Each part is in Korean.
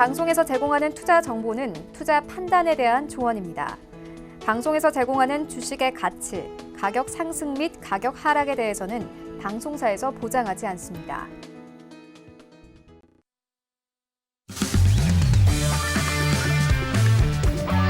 방송에서 제공하는 투자 정보는 투자 판단에 대한 조언입니다. 방송에서 제공하는 주식의 가치, 가격 상승 및 가격 하락에 대해서는 방송사에서 보장하지 않습니다.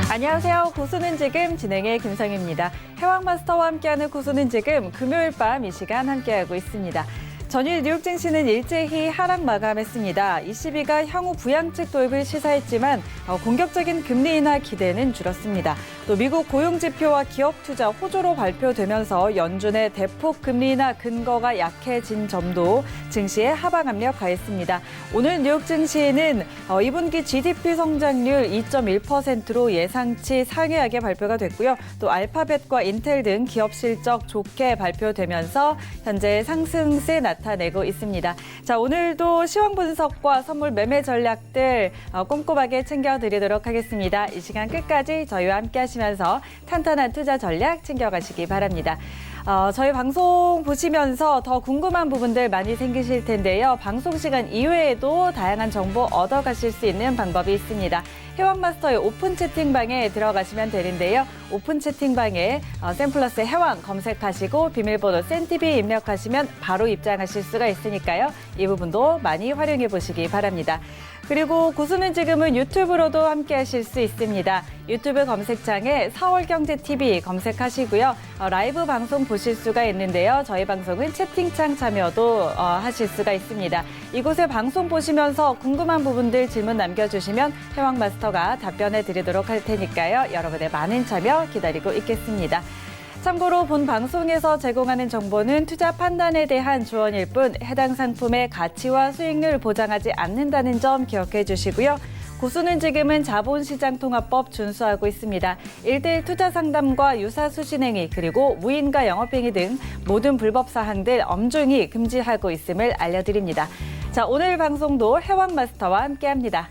안녕하세요. 고수는 지금 진행의 김성희입니다. 해왕마스터와 함께하는 고수는 지금 금요일 밤 이 시간 함께하고 있습니다. 전일 뉴욕 증시는 일제히 하락 마감했습니다. ECB가 향후 부양책 도입을 시사했지만 공격적인 금리 인하 기대는 줄었습니다. 또 미국 고용 지표와 기업 투자 호조로 발표되면서 연준의 대폭 금리 인하 근거가 약해진 점도 증시에 하방 압력 가했습니다. 오늘 뉴욕 증시는 2분기 GDP 성장률 2.1%로 예상치 상회하게 발표가 됐고요. 또 알파벳과 인텔 등 기업 실적 좋게 발표되면서 현재 상승세 나타내고 있습니다. 자, 오늘도 시황 분석과 선물 매매 전략들 꼼꼼하게 챙겨드리도록 하겠습니다. 이 시간 끝까지 저희와 함께 하시면서 탄탄한 투자 전략 챙겨가시기 바랍니다. 저희 방송 보시면서 더 궁금한 부분들 많이 생기실 텐데요. 방송 시간 이외에도 다양한 정보 얻어가실 수 있는 방법이 있습니다. 해왕마스터의 오픈 채팅방에 들어가시면 되는데요. 오픈 채팅방에 샘플러스 해왕 검색하시고 비밀번호 센TV 입력하시면 바로 입장하실 수가 있으니까요. 이 부분도 많이 활용해 보시기 바랍니다. 그리고 고수는 지금은 유튜브로도 함께 하실 수 있습니다. 유튜브 검색창에 4월경제TV 검색하시고요. 라이브 방송 보실 수가 있는데요. 저희 방송은 채팅창 참여도 하실 수가 있습니다. 이곳에 방송 보시면서 궁금한 부분들 질문 남겨주시면 해왕마스터가 답변해 드리도록 할 테니까요. 여러분의 많은 참여 기다리고 있겠습니다. 참고로 본 방송에서 제공하는 정보는 투자 판단에 대한 조언일 뿐 해당 상품의 가치와 수익률을 보장하지 않는다는 점 기억해 주시고요. 고수는 지금은 자본시장통합법 준수하고 있습니다. 1:1 투자 상담과 유사 수신행위 그리고 무인가 영업행위 등 모든 불법 사항들 엄중히 금지하고 있음을 알려드립니다. 자, 오늘 방송도 해왕마스터와 함께합니다.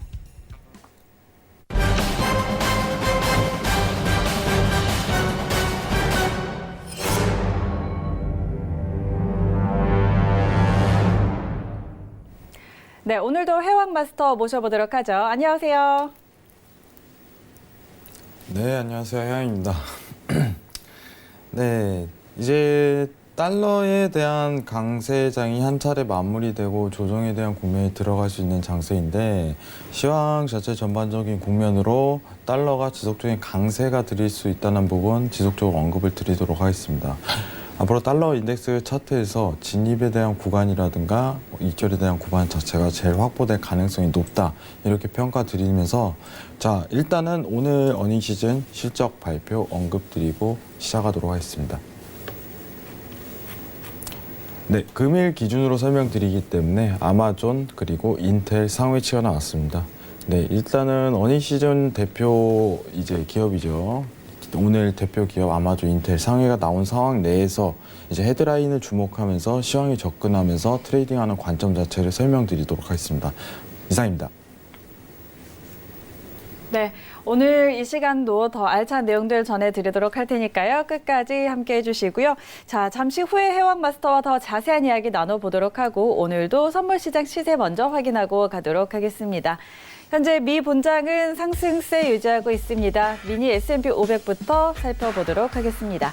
네, 오늘도 해왕마스터 모셔보도록 하죠. 안녕하세요. 네, 안녕하세요. 해왕입니다. 네, 이제 달러에 대한 강세장이 한 차례 마무리되고 조정에 대한 국면에 들어갈 수 있는 장세인데 시황 자체 전반적인 국면으로 달러가 지속적인 강세가 드릴 수 있다는 부분 지속적으로 언급을 드리도록 하겠습니다. 앞으로 달러 인덱스 차트에서 진입에 대한 구간이라든가 이결에 대한 구간 자체가 제일 확보될 가능성이 높다 이렇게 평가 드리면서 자, 일단은 오늘 어닝 시즌 실적 발표 언급 드리고 시작하도록 하겠습니다. 네, 금일 기준으로 설명드리기 때문에 아마존 그리고 인텔 상위치가 나왔습니다. 네, 일단은 어닝 시즌 대표 이제 기업이죠. 오늘 대표 기업 아마존, 인텔 상회가 나온 상황 내에서 이제 헤드라인을 주목하면서 시황에 접근하면서 트레이딩하는 관점 자체를 설명드리도록 하겠습니다. 이상입니다. 네, 오늘 이 시간도 더 알찬 내용들 전해드리도록 할 테니까요. 끝까지 함께해 주시고요. 자, 잠시 후에 해왕마스터와 더 자세한 이야기 나눠보도록 하고 오늘도 선물시장 시세 먼저 확인하고 가도록 하겠습니다. 현재 미 본장은 상승세 유지하고 있습니다. 미니 S&P 500부터 살펴보도록 하겠습니다.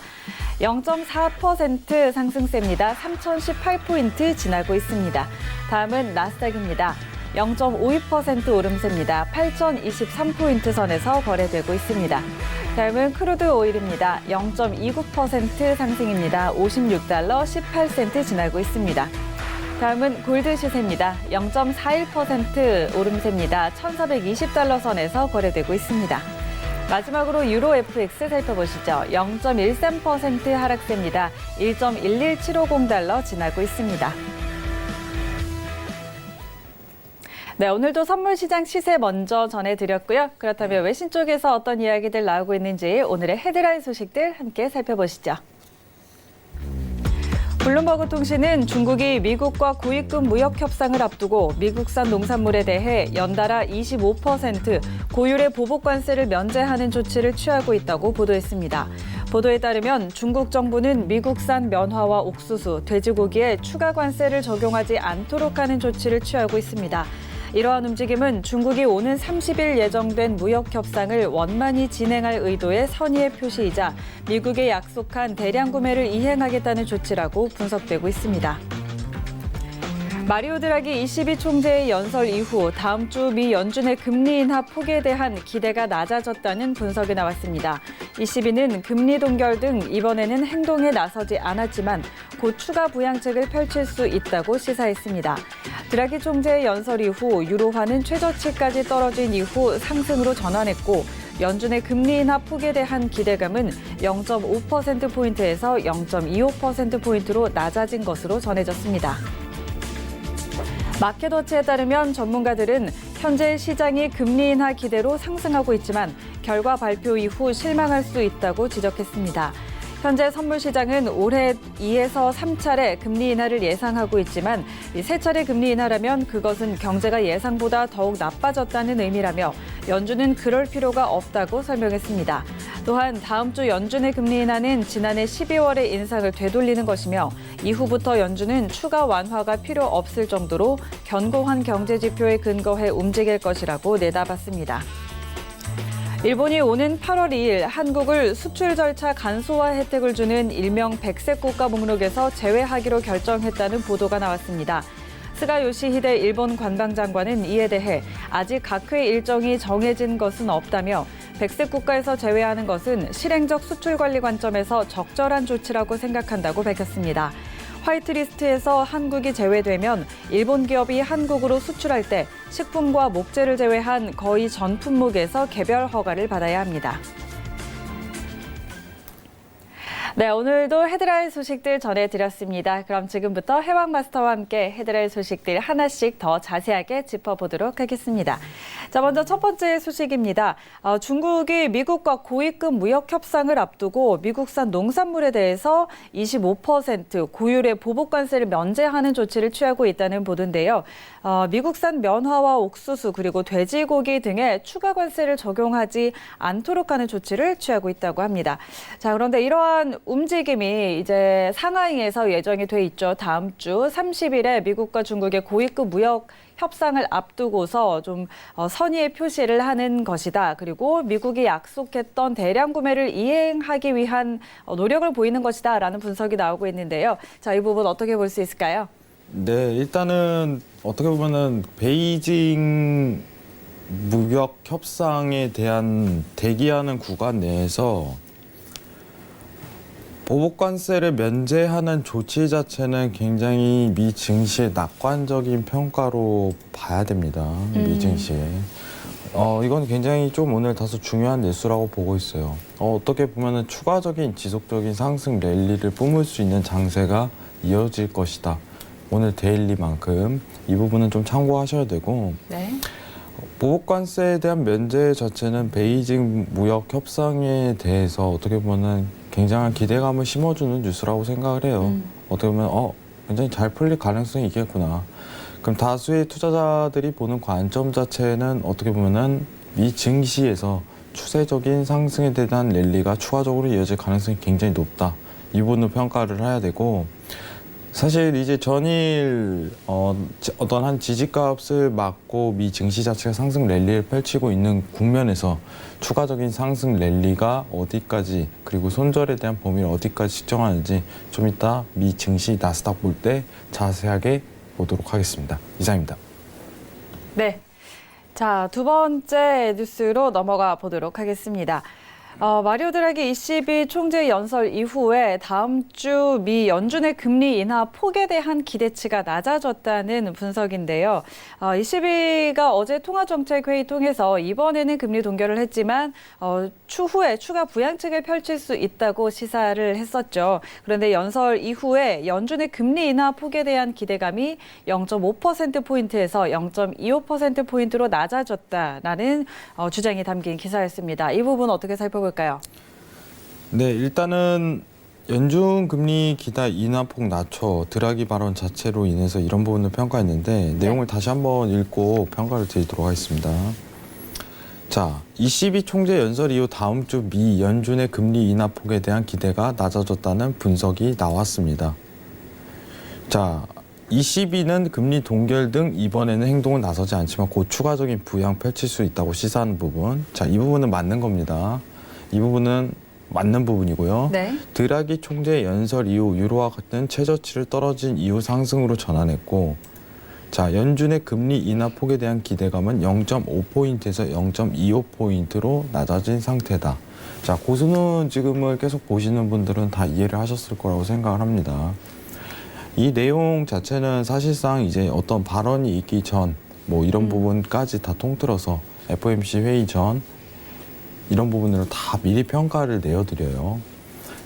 0.4% 상승세입니다. 3018포인트 지나고 있습니다. 다음은 나스닥입니다. 0.52% 오름세입니다. 8023포인트 선에서 거래되고 있습니다. 다음은 크루드 오일입니다. 0.29% 상승입니다. 56달러 18센트 지나고 있습니다. 다음은 골드 시세입니다. 0.41% 오름세입니다. 1,420달러 선에서 거래되고 있습니다. 마지막으로 유로 FX 살펴보시죠. 0.13% 하락세입니다. 1.11750달러 지나고 있습니다. 네, 오늘도 선물시장 시세 먼저 전해드렸고요. 그렇다면 외신 쪽에서 어떤 이야기들 나오고 있는지 오늘의 헤드라인 소식들 함께 살펴보시죠. 블룸버그 통신은 중국이 미국과 고위급 무역 협상을 앞두고 미국산 농산물에 대해 연달아 25% 고율의 보복 관세를 면제하는 조치를 취하고 있다고 보도했습니다. 보도에 따르면 중국 정부는 미국산 면화와 옥수수, 돼지고기에 추가 관세를 적용하지 않도록 하는 조치를 취하고 있습니다. 이러한 움직임은 중국이 오는 30일 예정된 무역 협상을 원만히 진행할 의도의 선의의 표시이자 미국에 약속한 대량 구매를 이행하겠다는 조치라고 분석되고 있습니다. 마리오 드라기 ECB 총재의 연설 이후 다음 주 미 연준의 금리 인하 폭에 대한 기대가 낮아졌다는 분석이 나왔습니다. ECB는 금리 동결 등 이번에는 행동에 나서지 않았지만 곧 추가 부양책을 펼칠 수 있다고 시사했습니다. 드라기 총재의 연설 이후 유로화는 최저치까지 떨어진 이후 상승으로 전환했고 연준의 금리 인하 폭에 대한 기대감은 0.5%포인트에서 0.25%포인트로 낮아진 것으로 전해졌습니다. 마켓워치에 따르면 전문가들은 현재 시장이 금리 인하 기대로 상승하고 있지만 결과 발표 이후 실망할 수 있다고 지적했습니다. 현재 선물 시장은 올해 2에서 3차례 금리 인하를 예상하고 있지만 이 3차례 금리 인하라면 그것은 경제가 예상보다 더욱 나빠졌다는 의미라며 연준은 그럴 필요가 없다고 설명했습니다. 또한 다음 주 연준의 금리 인하는 지난해 12월의 인상을 되돌리는 것이며 이후부터 연준은 추가 완화가 필요 없을 정도로 견고한 경제 지표에 근거해 움직일 것이라고 내다봤습니다. 일본이 오는 8월 2일 한국을 수출 절차 간소화 혜택을 주는 일명 백색 국가 목록에서 제외하기로 결정했다는 보도가 나왔습니다. 스가 요시히데 일본 관방장관은 이에 대해 아직 각 회 일정이 정해진 것은 없다며 백색 국가에서 제외하는 것은 실행적 수출 관리 관점에서 적절한 조치라고 생각한다고 밝혔습니다. 화이트리스트에서 한국이 제외되면 일본 기업이 한국으로 수출할 때 식품과 목재를 제외한 거의 전 품목에서 개별 허가를 받아야 합니다. 네, 오늘도 헤드라인 소식들 전해드렸습니다. 그럼 지금부터 해왕마스터와 함께 헤드라인 소식들 하나씩 더 자세하게 짚어보도록 하겠습니다. 자, 먼저 첫 번째 소식입니다. 중국이 미국과 고위급 무역 협상을 앞두고 미국산 농산물에 대해서 25% 고율의 보복관세를 면제하는 조치를 취하고 있다는 보도인데요. 미국산 면화와 옥수수 그리고 돼지고기 등에 추가 관세를 적용하지 않도록 하는 조치를 취하고 있다고 합니다. 자, 그런데 이러한 움직임이 이제 상하이에서 예정이 돼 있죠. 다음 주 30일에 미국과 중국의 고위급 무역 협상을 앞두고서 좀 선의의 표시를 하는 것이다. 그리고 미국이 약속했던 대량 구매를 이행하기 위한 노력을 보이는 것이다라는 분석이 나오고 있는데요. 자, 이 부분 어떻게 볼 수 있을까요? 네, 일단은 어떻게 보면은 베이징 무역 협상에 대한 대기하는 구간 내에서 보복관세를 면제하는 조치 자체는 굉장히 미 증시의 낙관적인 평가로 봐야 됩니다. 미 증시에. 이건 굉장히 좀 오늘 다소 중요한 뉴스라고 보고 있어요. 어떻게 보면은 추가적인 지속적인 상승 랠리를 뿜을 수 있는 장세가 이어질 것이다. 오늘 데일리만큼 이 부분은 좀 참고하셔야 되고. 네. 보복관세에 대한 면제 자체는 베이징 무역 협상에 대해서 어떻게 보면은 굉장한 기대감을 심어주는 뉴스라고 생각을 해요. 어떻게 보면 굉장히 잘 풀릴 가능성이 있겠구나. 그럼 다수의 투자자들이 보는 관점 자체는 어떻게 보면은 미 증시에서 추세적인 상승에 대한 랠리가 추가적으로 이어질 가능성이 굉장히 높다. 이 부분을 평가를 해야 되고, 사실 이제 전일 어떤 한 지지값을 맞고 미 증시 자체가 상승 랠리를 펼치고 있는 국면에서 추가적인 상승 랠리가 어디까지, 그리고 손절에 대한 범위를 어디까지 측정하는지 좀 이따 미 증시 나스닥 볼 때 자세하게 보도록 하겠습니다. 이상입니다. 네. 자, 두 번째 뉴스로 넘어가 보도록 하겠습니다. 마리오 드라기 ECB 총재 연설 이후에 다음 주 미 연준의 금리 인하 폭에 대한 기대치가 낮아졌다는 분석인데요. ECB가 어제 통화정책회의 통해서 이번에는 금리 동결을 했지만 추후에 추가 부양책을 펼칠 수 있다고 시사를 했었죠. 그런데 연설 이후에 연준의 금리 인하 폭에 대한 기대감이 0.5%포인트에서 0.25%포인트로 낮아졌다라는 주장이 담긴 기사였습니다. 이 부분 어떻게 살펴볼까요? 네, 일단은 연준 금리 기대 인하폭 낮춰 드라기 발언 자체로 인해서 이런 부분을 평가했는데 내용을 다시 한번 읽고 평가를 드리도록 하겠습니다. 자, ECB 총재 연설 이후 다음 주 미 연준의 금리 인하폭에 대한 기대가 낮아졌다는 분석이 나왔습니다. 자, ECB는 금리 동결 등 이번에는 행동은 나서지 않지만 곧 추가적인 부양 펼칠 수 있다고 시사하는 부분. 자, 이 부분은 맞는 겁니다. 이 부분은 맞는 부분이고요. 네. 드라기 총재 연설 이후 유로화 같은 최저치를 떨어진 이후 상승으로 전환했고, 자, 연준의 금리 인하 폭에 대한 기대감은 0.5포인트에서 0.25포인트로 낮아진 상태다. 자, 고수는 지금을 계속 보시는 분들은 다 이해를 하셨을 거라고 생각을 합니다. 이 내용 자체는 사실상 이제 어떤 발언이 있기 전, 뭐 이런 부분까지 다 통틀어서 FOMC 회의 전 이런 부분으로 다 미리 평가를 내어드려요.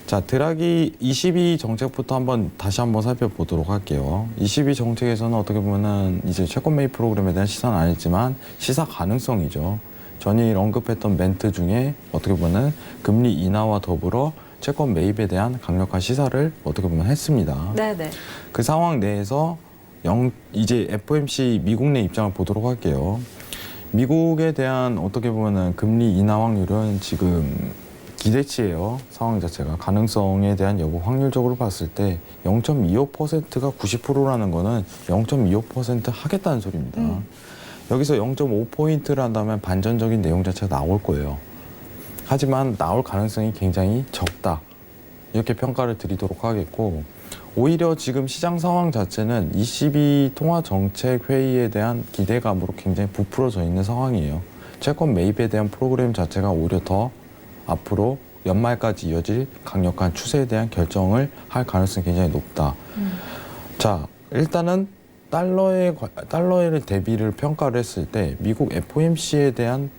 자, 드라기 22 정책부터 다시 한번 살펴보도록 할게요. 22 정책에서는 어떻게 보면은 이제 채권 매입 프로그램에 대한 시사는 아니지만 시사 가능성이죠. 전일 언급했던 멘트 중에 어떻게 보면 금리 인하와 더불어 채권 매입에 대한 강력한 시사를 어떻게 보면 했습니다. 네네. 그 상황 내에서 이제 FOMC 미국 내 입장을 보도록 할게요. 미국에 대한 어떻게 보면은 금리 인하 확률은 지금 기대치예요. 상황 자체가 가능성에 대한 여부 확률적으로 봤을 때 0.25%가 90%라는 거는 0.25% 하겠다는 소리입니다. 여기서 0.5포인트를 한다면 반전적인 내용 자체가 나올 거예요. 하지만 나올 가능성이 굉장히 적다. 이렇게 평가를 드리도록 하겠고, 오히려 지금 시장 상황 자체는 ECB 통화정책회의에 대한 기대감으로 굉장히 부풀어져 있는 상황이에요. 채권 매입에 대한 프로그램 자체가 오히려 더 앞으로 연말까지 이어질 강력한 추세에 대한 결정을 할 가능성이 굉장히 높다. 자, 일단은 달러의 대비를 평가를 했을 때 미국 FOMC에 대한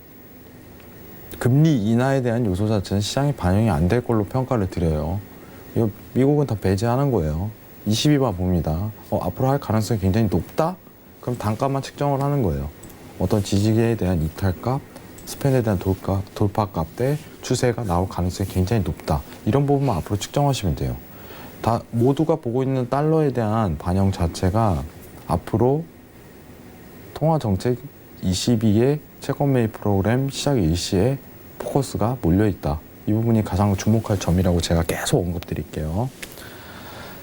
금리 인하에 대한 요소 자체는 시장에 반영이 안 될 걸로 평가를 드려요. 이거 미국은 다 배제하는 거예요. 22만 봅니다. 앞으로 할 가능성이 굉장히 높다? 그럼 단가만 측정을 하는 거예요. 어떤 지지계에 대한 이탈값, 스팬에 대한 돌파값 대 추세가 나올 가능성이 굉장히 높다. 이런 부분만 앞으로 측정하시면 돼요. 다 모두가 보고 있는 달러에 대한 반영 자체가 앞으로 통화정책 22의 채권 매입 프로그램 시작 일시에 포커스가 몰려있다. 이 부분이 가장 주목할 점이라고 제가 계속 언급드릴게요.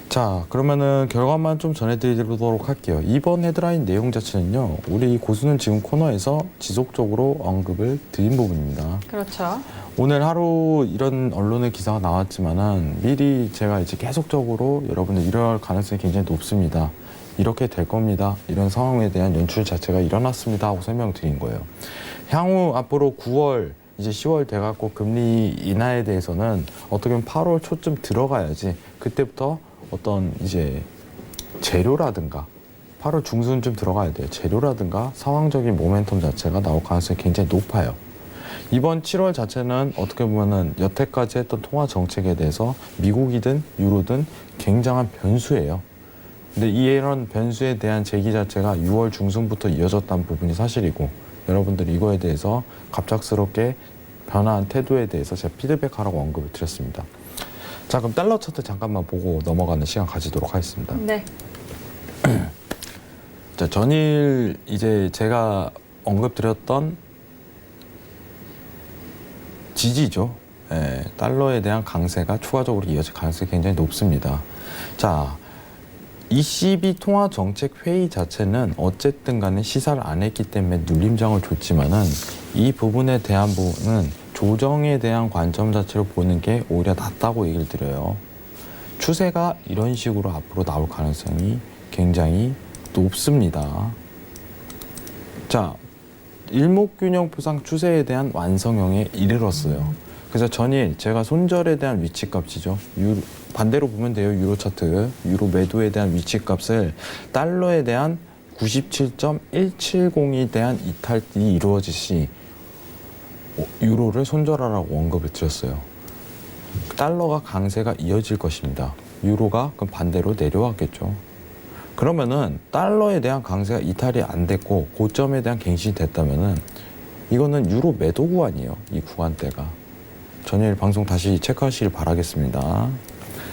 자, 그러면은 결과만 좀 전해드리도록 할게요. 이번 헤드라인 내용 자체는요, 우리 고수는 지금 코너에서 지속적으로 언급을 드린 부분입니다. 그렇죠. 오늘 하루 이런 언론의 기사가 나왔지만은 미리 제가 이제 계속적으로 여러분들 이럴 가능성이 굉장히 높습니다. 이렇게 될 겁니다. 이런 상황에 대한 연출 자체가 일어났습니다 하고 설명드린 거예요. 향후 앞으로 9월 이제 10월 돼갖고 금리 인하에 대해서는 어떻게 보면 8월 초쯤 들어가야지 그때부터 어떤 이제 재료라든가 8월 중순쯤 들어가야 돼요. 재료라든가 상황적인 모멘텀 자체가 나올 가능성이 굉장히 높아요. 이번 7월 자체는 어떻게 보면은 여태까지 했던 통화 정책에 대해서 미국이든 유로든 굉장한 변수예요. 근데 이런 변수에 대한 제기 자체가 6월 중순부터 이어졌다는 부분이 사실이고, 여러분들이 이거에 대해서 갑작스럽게 변화한 태도에 대해서 제가 피드백하라고 언급을 드렸습니다. 자, 그럼 달러 차트 잠깐만 보고 넘어가는 시간 가지도록 하겠습니다. 네. 자, 전일 이제 제가 언급드렸던 지지죠. 예, 달러에 대한 강세가 추가적으로 이어질 가능성이 굉장히 높습니다. 자, ECB 통화정책회의 자체는 어쨌든 간에 시사를 안 했기 때문에 눌림장을 줬지만은 이 부분에 대한 부분은 조정에 대한 관점 자체를 보는 게 오히려 낫다고 얘기를 드려요. 추세가 이런 식으로 앞으로 나올 가능성이 굉장히 높습니다. 자, 일목균형표상 추세에 대한 완성형에 이르렀어요. 그래서 전일 제가 손절에 대한 위치값이죠. 반대로 보면 돼요. 유로 차트. 유로 매도에 대한 위치값을 달러에 대한 97.170에 대한 이탈이 이루어질 시 유로를 손절하라고 언급을 드렸어요. 달러가 강세가 이어질 것입니다. 유로가 그럼 반대로 내려왔겠죠. 그러면은 달러에 대한 강세가 이탈이 안 됐고 고점에 대한 갱신이 됐다면은 이거는 유로 매도 구간이에요. 이 구간대가. 전일 방송 다시 체크하시길 바라겠습니다.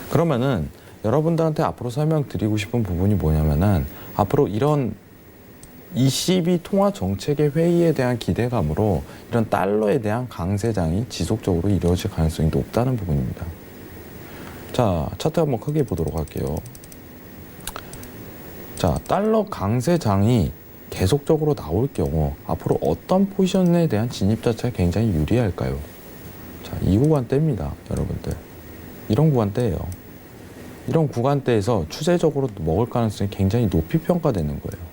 그러면은 여러분들한테 앞으로 설명드리고 싶은 부분이 뭐냐면은 앞으로 이런 ECB 통화 정책의 회의에 대한 기대감으로 이런 달러에 대한 강세장이 지속적으로 이루어질 가능성이 높다는 부분입니다. 자, 차트 한번 크게 보도록 할게요. 자, 달러 강세장이 계속적으로 나올 경우 앞으로 어떤 포지션에 대한 진입 자체가 굉장히 유리할까요? 자, 이 구간대입니다, 여러분들. 이런 구간대예요. 이런 구간대에서 추세적으로 먹을 가능성이 굉장히 높이 평가되는 거예요.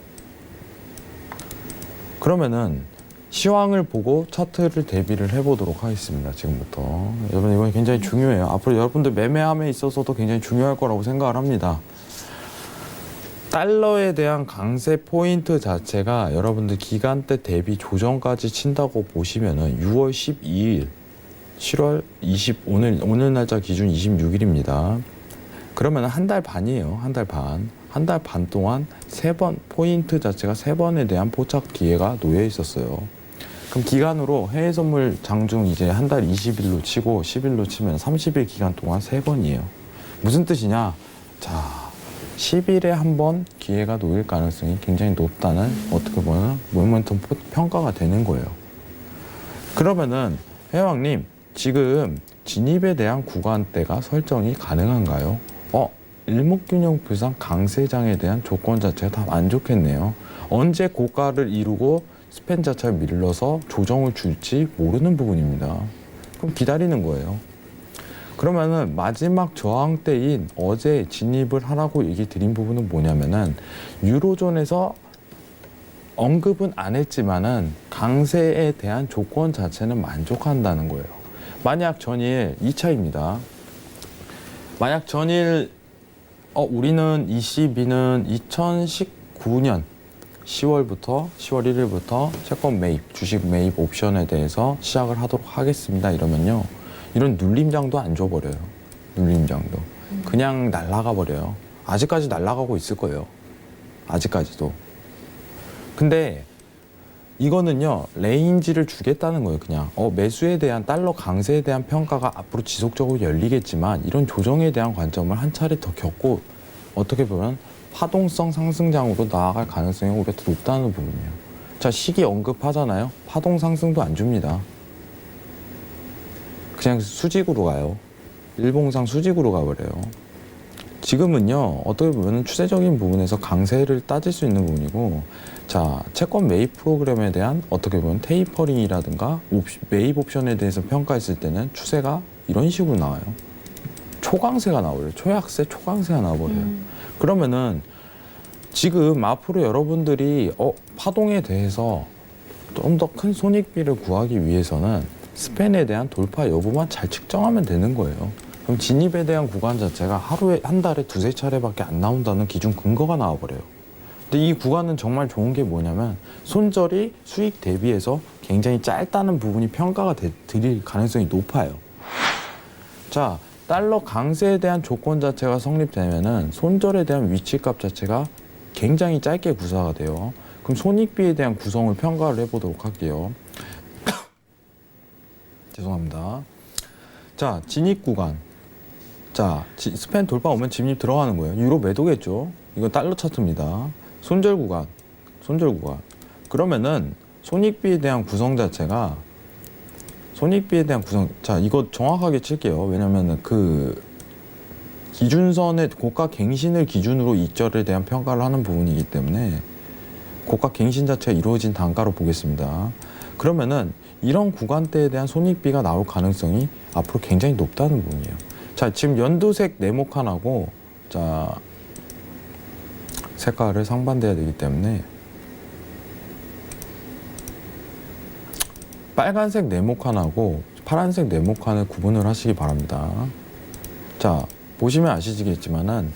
그러면은 시황을 보고 차트를 대비를 해보도록 하겠습니다. 지금부터. 여러분, 이건 굉장히 중요해요. 앞으로 여러분들 매매함에 있어서도 굉장히 중요할 거라고 생각을 합니다. 달러에 대한 강세 포인트 자체가 여러분들 기간대 대비 조정까지 친다고 보시면은 6월 12일, 7월 오늘 날짜 기준 26일입니다. 그러면 한 달 반이에요. 한 달 반. 한 달 반 동안 3번, 포인트 자체가 3번에 대한 포착 기회가 놓여 있었어요. 그럼 기간으로 해외 선물 장중 이제 한 달 20일로 치고 10일로 치면 30일 기간 동안 3번이에요. 무슨 뜻이냐? 자, 10일에 한 번 기회가 놓일 가능성이 굉장히 높다는 어떻게 보면 모멘텀 평가가 되는 거예요. 그러면은 회왕님, 지금 진입에 대한 구간대가 설정이 가능한가요? 일목균형 부상 강세장에 대한 조건 자체가 다 안 좋겠네요. 언제 고가를 이루고 스팬 자체를 밀러서 조정을 줄지 모르는 부분입니다. 그럼 기다리는 거예요. 그러면은 마지막 저항대인 어제 진입을 하라고 얘기 드린 부분은 뭐냐면은 유로존에서 언급은 안 했지만은 강세에 대한 조건 자체는 만족한다는 거예요. 만약 전일 2차입니다. 만약 전일 우리는 ECB는 2019년 10월 1일부터 채권 매입, 주식 매입 옵션에 대해서 시작을 하도록 하겠습니다. 이러면요. 이런 눌림장도 안 줘버려요. 눌림장도. 그냥 날아가 버려요. 아직까지 날아가고 있을 거예요. 아직까지도. 근데 이거는요, 레인지를 주겠다는 거예요. 그냥 매수에 대한 달러 강세에 대한 평가가 앞으로 지속적으로 열리겠지만 이런 조정에 대한 관점을 한 차례 더 겪고 어떻게 보면 파동성 상승장으로 나아갈 가능성이 오히려 더 높다는 부분이에요. 자, 시기 언급하잖아요. 파동 상승도 안 줍니다. 그냥 수직으로 가요. 일봉상 수직으로 가버려요. 지금은요, 어떻게 보면 추세적인 부분에서 강세를 따질 수 있는 부분이고, 자, 채권 매입 프로그램에 대한 어떻게 보면 테이퍼링이라든가 매입 옵션에 대해서 평가했을 때는 추세가 이런 식으로 나와요. 초강세가 나와요. 초약세, 초강세가 나와버려요. 그러면은 지금 앞으로 여러분들이 파동에 대해서 좀 더 큰 손익비를 구하기 위해서는 스팬에 대한 돌파 여부만 잘 측정하면 되는 거예요. 그럼 진입에 대한 구간 자체가 하루에 한 달에 2-3차례밖에 안 나온다는 기준 근거가 나와버려요. 근데 이 구간은 정말 좋은 게 뭐냐면 손절이 수익 대비해서 굉장히 짧다는 부분이 평가가 드릴 가능성이 높아요. 자, 달러 강세에 대한 조건 자체가 성립되면은 손절에 대한 위치값 자체가 굉장히 짧게 구사가 돼요. 그럼 손익비에 대한 구성을 평가를 해보도록 할게요. 죄송합니다. 자, 진입 구간. 자, 스팬 돌파 오면 진입 들어가는 거예요. 유로 매도겠죠. 이건 달러 차트입니다. 손절 구간. 그러면은 손익비에 대한 구성 자체가 자, 이거 정확하게 칠게요. 왜냐면은 그 기준선의 고가 갱신을 기준으로 이절에 대한 평가를 하는 부분이기 때문에 고가 갱신 자체가 이루어진 단가로 보겠습니다. 그러면은 이런 구간대에 대한 손익비가 나올 가능성이 앞으로 굉장히 높다는 부분이에요. 자, 지금 연두색 네모칸하고 자, 색깔을 상반돼야 되기 때문에 빨간색 네모칸하고 파란색 네모칸을 구분을 하시기 바랍니다. 자, 보시면 아시겠지만은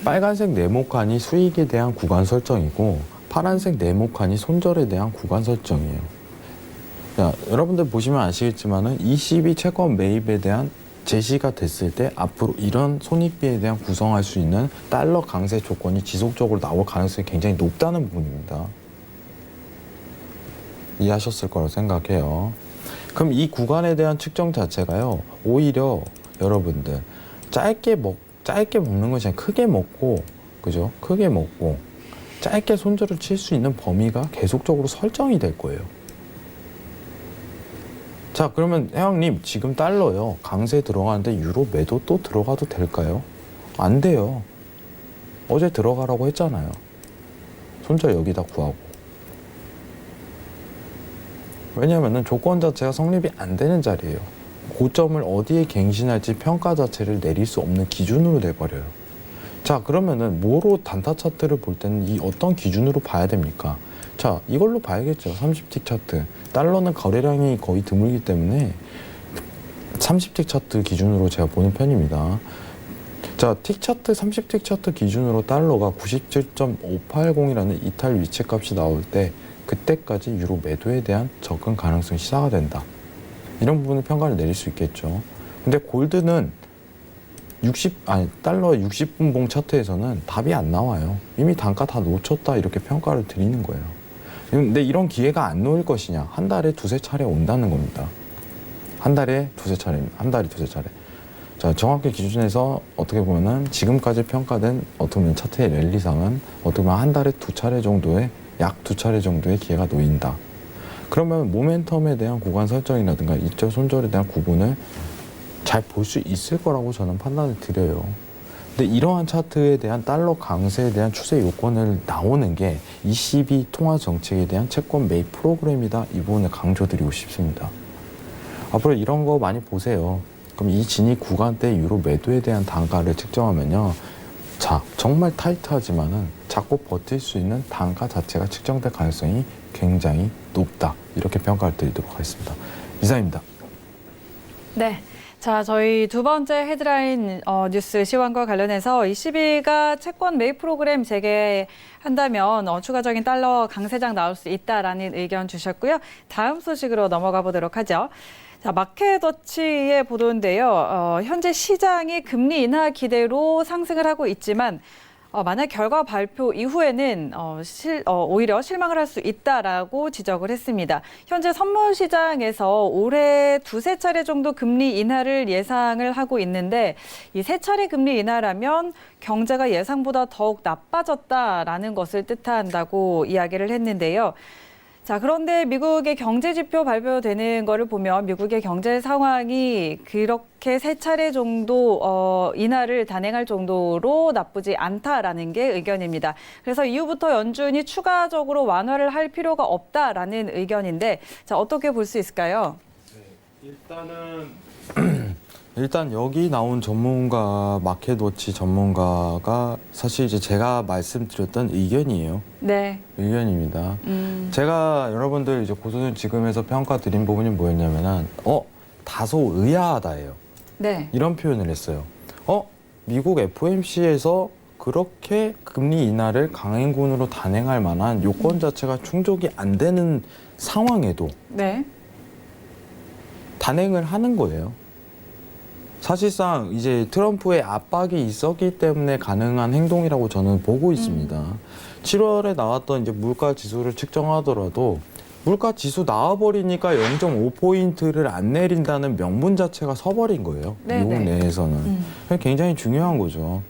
빨간색 네모칸이 수익에 대한 구간 설정이고 파란색 네모칸이 손절에 대한 구간 설정이에요. 자, 여러분들 보시면 아시겠지만은 ECB 채권 매입에 대한 제시가 됐을 때 앞으로 이런 손익비에 대한 구성할 수 있는 달러 강세 조건이 지속적으로 나올 가능성이 굉장히 높다는 부분입니다. 이해하셨을 거라고 생각해요. 그럼 이 구간에 대한 측정 자체가요, 오히려 여러분들 짧게 먹는 것이 아니라 크게 먹고, 그죠? 크게 먹고 짧게 손절을 칠 수 있는 범위가 계속적으로 설정이 될 거예요. 자, 그러면 회왕님, 지금 달러요, 강세 들어가는데 유로 매도 또 들어가도 될까요? 안 돼요. 어제 들어가라고 했잖아요. 손절 여기다 구하고. 왜냐하면 조건 자체가 성립이 안 되는 자리예요. 고점을 어디에 갱신할지 평가 자체를 내릴 수 없는 기준으로 돼버려요. 자, 그러면은 뭐로 단타 차트를 볼 때는 이 어떤 기준으로 봐야 됩니까? 자, 이걸로 봐야겠죠. 30틱 차트. 달러는 거래량이 거의 드물기 때문에 30틱 차트 기준으로 제가 보는 편입니다. 자, 틱 차트, 30틱 차트 기준으로 달러가 97.580이라는 이탈 위치 값이 나올 때 그때까지 유로 매도에 대한 접근 가능성이 시사가 된다. 이런 부분을 평가를 내릴 수 있겠죠. 근데 골드는 달러 60분봉 차트에서는 답이 안 나와요. 이미 단가 다 놓쳤다 이렇게 평가를 드리는 거예요. 근데 이런 기회가 안 놓일 것이냐? 한 달에 두세 차례 온다는 겁니다. 한 달에 두세 차례입니다. 한 달에 두세 차례. 자, 정확히 기준에서 어떻게 보면은 지금까지 평가된 어떻게 보면 차트의 랠리상은 어떻게 보면 한 달에 두 차례 정도의 약 두 차례 정도의 기회가 놓인다. 그러면 모멘텀에 대한 구간 설정이라든가 이적 손절에 대한 구분을 잘 볼 수 있을 거라고 저는 판단을 드려요. 근데 이러한 차트에 대한 달러 강세에 대한 추세 요건을 나오는 게 ECB 통화 정책에 대한 채권 매입 프로그램이다. 이 부분을 강조드리고 싶습니다. 앞으로 이런 거 많이 보세요. 그럼 이 진입 구간대 유로 매도에 대한 단가를 측정하면요. 자, 정말 타이트하지만은 자꾸 버틸 수 있는 단가 자체가 측정될 가능성이 굉장히 높다. 이렇게 평가를 드리도록 하겠습니다. 이상입니다. 네. 자, 저희 두 번째 헤드라인 뉴스 시황과 관련해서 ECB가 채권 매입 프로그램 재개한다면 추가적인 달러 강세장 나올 수 있다라는 의견 주셨고요. 다음 소식으로 넘어가 보도록 하죠. 자, 마켓워치의 보도인데요. 현재 시장이 금리 인하 기대로 상승을 하고 있지만 만약 결과 발표 이후에는 오히려 실망을 할 수 있다라고 지적을 했습니다. 현재 선물 시장에서 올해 두세 차례 정도 금리 인하를 예상을 하고 있는데 이 세 차례 금리 인하라면 경제가 예상보다 더욱 나빠졌다라는 것을 뜻한다고 이야기를 했는데요. 자, 그런데 미국의 경제 지표 발표되는 거를 보면 미국의 경제 상황이 그렇게 세 차례 정도 인하를 단행할 정도로 나쁘지 않다라는 게 의견입니다. 그래서 이후부터 연준이 추가적으로 완화를 할 필요가 없다라는 의견인데, 자, 어떻게 볼 수 있을까요? 네, 일단 여기 나온 전문가, 마켓워치 전문가가 사실 이제 제가 말씀드렸던 의견이에요. 네. 의견입니다. 제가 여러분들 이제 고소는 지금에서 평가 드린 부분이 뭐였냐면은 다소 의아하다예요. 네. 이런 표현을 했어요. 미국 FOMC에서 그렇게 금리 인하를 강행군으로 단행할 만한 요건 자체가 충족이 안 되는 상황에도 네. 단행을 하는 거예요. 사실상 이제 트럼프의 압박이 있었기 때문에 가능한 행동이라고 저는 보고 있습니다. 7월에 나왔던 이제 물가 지수를 측정하더라도 물가 지수 나와버리니까 0.5포인트를 안 내린다는 명분 자체가 서버린 거예요. 네네. 미국 내에서는. 굉장히 중요한 거죠.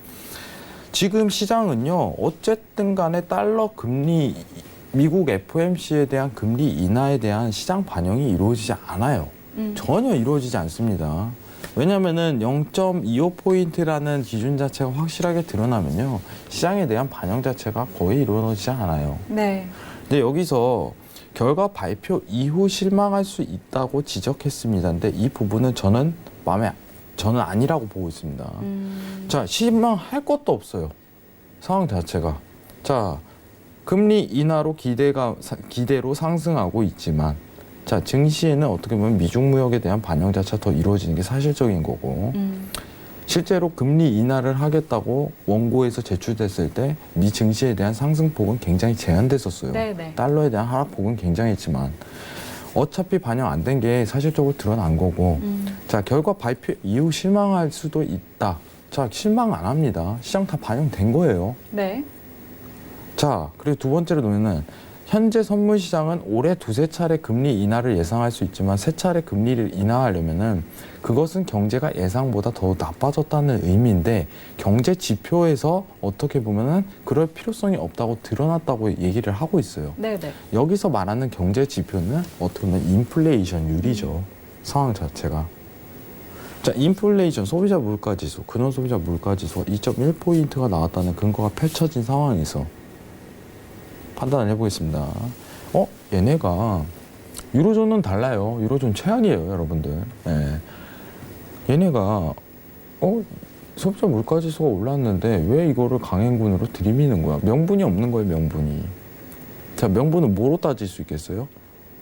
지금 시장은요, 어쨌든 간에 달러 금리, 미국 FOMC에 대한 금리 인하에 대한 시장 반영이 이루어지지 않아요. 전혀 이루어지지 않습니다. 왜냐면은 0.25포인트라는 기준 자체가 확실하게 드러나면요, 시장에 대한 반영 자체가 거의 이루어지지 않아요. 네. 근데 여기서 결과 발표 이후 실망할 수 있다고 지적했습니다. 근데 이 부분은 저는 아니라고 보고 있습니다. 자, 실망할 것도 없어요. 상황 자체가. 자, 금리 인하로 기대로 상승하고 있지만, 자, 증시에는 어떻게 보면 미중 무역에 대한 반영 자체가 더 이루어지는 게 사실적인 거고, 실제로 금리 인하를 하겠다고 원고에서 제출됐을 때 미 증시에 대한 상승폭은 굉장히 제한됐었어요. 네네. 달러에 대한 하락폭은 굉장했지만 어차피 반영 안 된 게 사실적으로 드러난 거고, 자, 결과 발표 이후 실망할 수도 있다. 자, 실망 안 합니다. 시장 다 반영된 거예요. 네. 자, 그리고 두 번째로 보면은 현재 선물 시장은 올해 두세 차례 금리 인하를 예상할 수 있지만 세 차례 금리를 인하하려면은 그것은 경제가 예상보다 더 나빠졌다는 의미인데, 경제 지표에서 어떻게 보면은 그럴 필요성이 없다고 드러났다고 얘기를 하고 있어요. 네네. 여기서 말하는 경제 지표는 어떻게 보면 인플레이션율이죠. 상황 자체가. 자, 인플레이션, 소비자 물가지수, 근원 소비자 물가지수가 2.1포인트가 나왔다는 근거가 펼쳐진 상황에서 판단을 해보겠습니다. 얘네가 유로존은 달라요. 유로존 최악이에요, 여러분들. 예. 얘네가 소비자 물가지수가 올랐는데 왜 이거를 강행군으로 들이미는 거야? 명분이 없는 거예요, 명분이. 자, 명분은 뭐로 따질 수 있겠어요?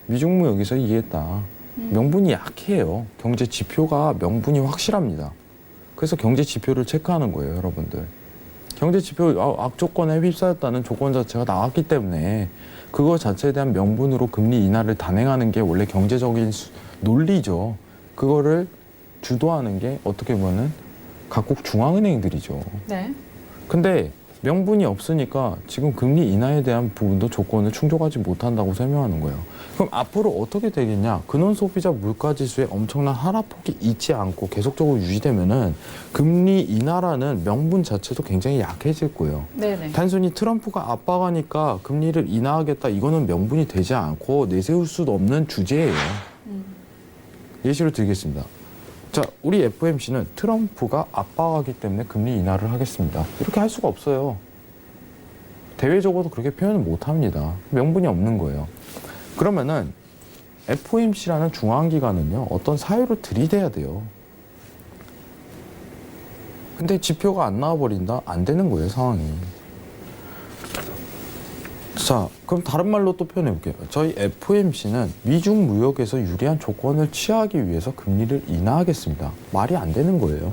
미중무 여기서 이해했다. 명분이 약해요. 경제 지표가 명분이 확실합니다. 그래서 경제 지표를 체크하는 거예요, 여러분들. 경제 지표 악조건에 휩싸였다는 조건 자체가 나왔기 때문에 그거 자체에 대한 명분으로 금리 인하를 단행하는 게 원래 경제적인 논리죠. 그거를 주도하는 게 어떻게 보면은 각국 중앙은행들이죠. 네. 근데 명분이 없으니까 지금 금리 인하에 대한 부분도 조건을 충족하지 못한다고 설명하는 거예요. 그럼 앞으로 어떻게 되겠냐? 근원 소비자 물가지수에 엄청난 하락폭이 있지 않고 계속적으로 유지되면은 금리 인하라는 명분 자체도 굉장히 약해질 거예요. 네네. 단순히 트럼프가 압박하니까 금리를 인하하겠다 이거는 명분이 되지 않고 내세울 수도 없는 주제예요. 예시를 드리겠습니다. 자, 우리 FOMC는 트럼프가 압박하기 때문에 금리 인하를 하겠습니다. 이렇게 할 수가 없어요. 대외적으로도 그렇게 표현을 못 합니다. 명분이 없는 거예요. 그러면은 FOMC라는 중앙기관은요, 어떤 사유를 들이대야 돼요. 근데 지표가 안 나와버린다? 안 되는 거예요, 상황이. 자, 그럼 다른 말로 또 표현해 볼게요. 저희 FOMC는 미중 무역에서 유리한 조건을 취하기 위해서 금리를 인하하겠습니다. 말이 안 되는 거예요.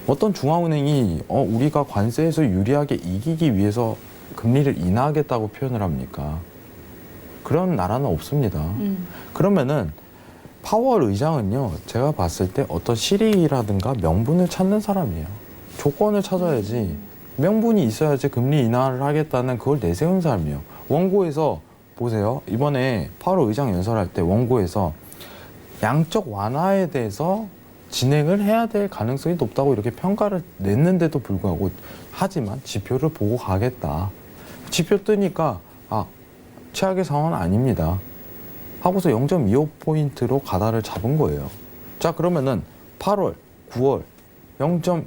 어떤 중앙은행이 우리가 관세에서 유리하게 이기기 위해서 금리를 인하하겠다고 표현을 합니까? 그런 나라는 없습니다. 그러면은 파월 의장은요, 제가 봤을 때 어떤 실익이라든가 명분을 찾는 사람이에요. 조건을 찾아야지. 명분이 있어야지 금리 인하를 하겠다는 그걸 내세운 사람이에요. 원고에서 보세요. 이번에 파월 의장 연설할 때 원고에서 양적 완화에 대해서 진행을 해야 될 가능성이 높다고 이렇게 평가를 냈는데도 불구하고 하지만 지표를 보고 가겠다. 지표 뜨니까 최악의 상황은 아닙니다. 하고서 0.25포인트로 가다를 잡은 거예요. 자, 그러면은 8월, 9월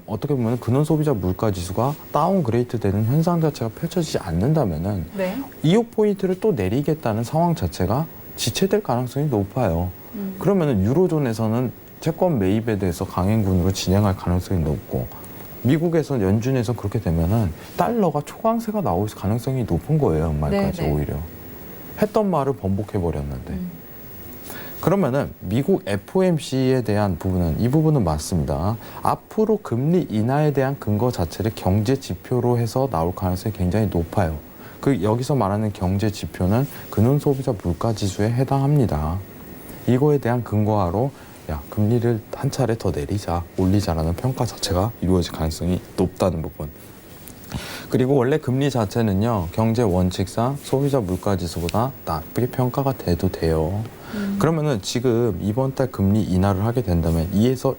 어떻게 보면 근원 소비자 물가 지수가 다운그레이드 되는 현상 자체가 펼쳐지지 않는다면은 네. 25포인트를 또 내리겠다는 상황 자체가 지체될 가능성이 높아요. 그러면은 유로존에서는 채권 매입에 대해서 강행군으로 진행할 가능성이 높고 미국에서 연준에서 그렇게 되면은 달러가 초강세가 나올 가능성이 높은 거예요, 연말까지. 네네. 오히려 했던 말을 번복해 버렸는데. 그러면은 미국 FOMC에 대한 부분은 이 부분은 맞습니다. 앞으로 금리 인하에 대한 근거 자체를 경제 지표로 해서 나올 가능성이 굉장히 높아요. 여기서 말하는 경제 지표는 근원 소비자 물가 지수에 해당합니다. 이거에 대한 근거하로 금리를 한 차례 더 내리자, 올리자라는 평가 자체가 이루어질 가능성이 높다는 부분. 그리고 원래 금리 자체는요, 경제 원칙상 소비자 물가 지수보다 나쁘게 평가가 돼도 돼요. 그러면은 지금 이번 달 금리 인하를 하게 된다면 2에서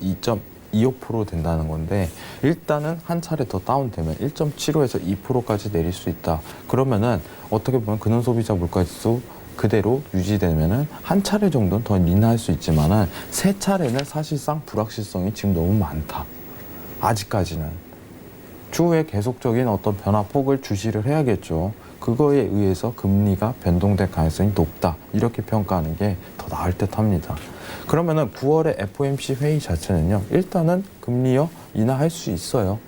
2.25% 된다는 건데, 일단은 한 차례 더 다운되면 1.75에서 2%까지 내릴 수 있다. 그러면은 어떻게 보면 근원 소비자 물가 지수 그대로 유지되면은 한 차례 정도는 더 인하할 수 있지만은 세 차례는 사실상 불확실성이 지금 너무 많다. 아직까지는. 추후에 계속적인 어떤 변화폭을 주시를 해야겠죠. 그거에 의해서 금리가 변동될 가능성이 높다. 이렇게 평가하는 게 더 나을 듯 합니다. 그러면은 9월에 FOMC 회의 자체는요, 일단은 금리요, 인하할 수 있어요.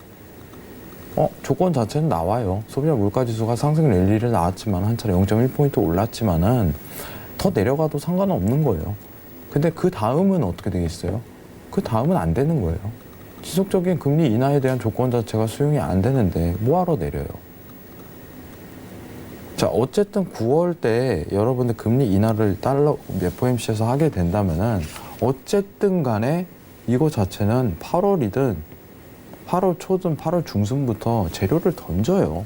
조건 자체는 나와요. 소비자 물가 지수가 상승 랠리를 나왔지만 한 차례 0.1포인트 올랐지만은 더 내려가도 상관은 없는 거예요. 근데 그 다음은 어떻게 되겠어요? 그 다음은 안 되는 거예요. 지속적인 금리 인하에 대한 조건 자체가 수용이 안 되는데 뭐하러 내려요? 자, 어쨌든 9월 때 여러분들 금리 인하를 FOMC에서 하게 된다면은 어쨌든 간에 이거 자체는 8월이든 8월 초든 8월 중순부터 재료를 던져요.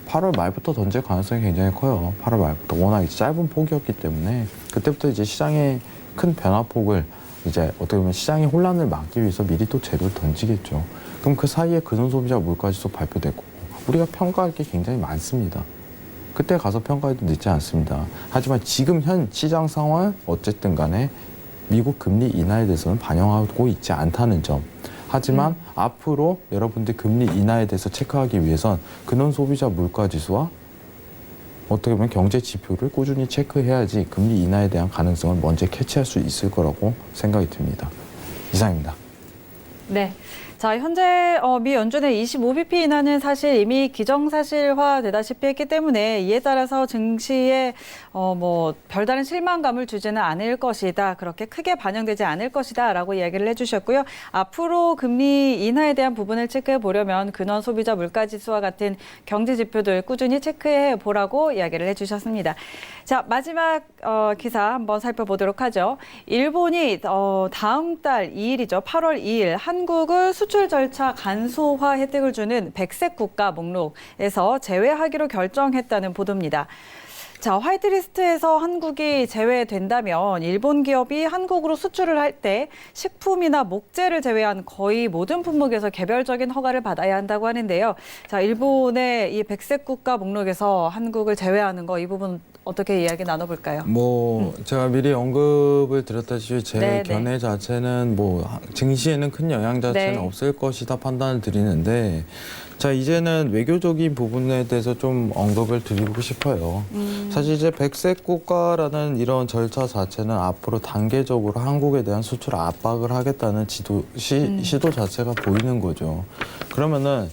8월 말부터 던질 가능성이 굉장히 커요. 8월 말부터. 워낙 짧은 폭이었기 때문에 그때부터 이제 시장의 큰 변화폭을 이제 어떻게 보면 시장의 혼란을 막기 위해서 미리 또 재료를 던지겠죠. 그럼 그 사이에 근원 소비자 물가지수 발표되고 우리가 평가할 게 굉장히 많습니다. 그때 가서 평가해도 늦지 않습니다. 하지만 지금 현 시장 상황은 어쨌든 간에 미국 금리 인하에 대해서는 반영하고 있지 않다는 점. 하지만 앞으로 여러분들 금리 인하에 대해서 체크하기 위해선 근원 소비자 물가 지수와 어떻게 보면 경제 지표를 꾸준히 체크해야지 금리 인하에 대한 가능성을 먼저 캐치할 수 있을 거라고 생각이 듭니다. 이상입니다. 네. 자, 현재 미 연준의 25bp 인하는 사실 이미 기정사실화 되다시피 했기 때문에 이에 따라서 증시에 별다른 실망감을 주지는 않을 것이다. 그렇게 크게 반영되지 않을 것이다. 라고 이야기를 해주셨고요. 앞으로 금리 인하에 대한 부분을 체크해 보려면 근원 소비자 물가지수와 같은 경제 지표들 꾸준히 체크해 보라고 이야기를 해주셨습니다. 자, 마지막 기사 한번 살펴보도록 하죠. 일본이 다음 달 2일이죠. 8월 2일 한국을 수출 절차 간소화 혜택을 주는 백색 국가 목록에서 제외하기로 결정했다는 보도입니다. 자, 화이트리스트에서 한국이 제외된다면 일본 기업이 한국으로 수출을 할 때 식품이나 목재를 제외한 거의 모든 품목에서 개별적인 허가를 받아야 한다고 하는데요. 자, 일본의 이 백색 국가 목록에서 한국을 제외하는 거 이 부분 어떻게 이야기 나눠볼까요? 제가 미리 언급을 드렸다시피 제 네, 견해 자체는 증시에는 큰 영향 자체는 네. 없을 것이다 판단을 드리는데 자, 이제는 외교적인 부분에 대해서 좀 언급을 드리고 싶어요. 사실 이제 백색 국가라는 이런 절차 자체는 앞으로 단계적으로 한국에 대한 수출 압박을 하겠다는 시도 자체가 보이는 거죠. 그러면은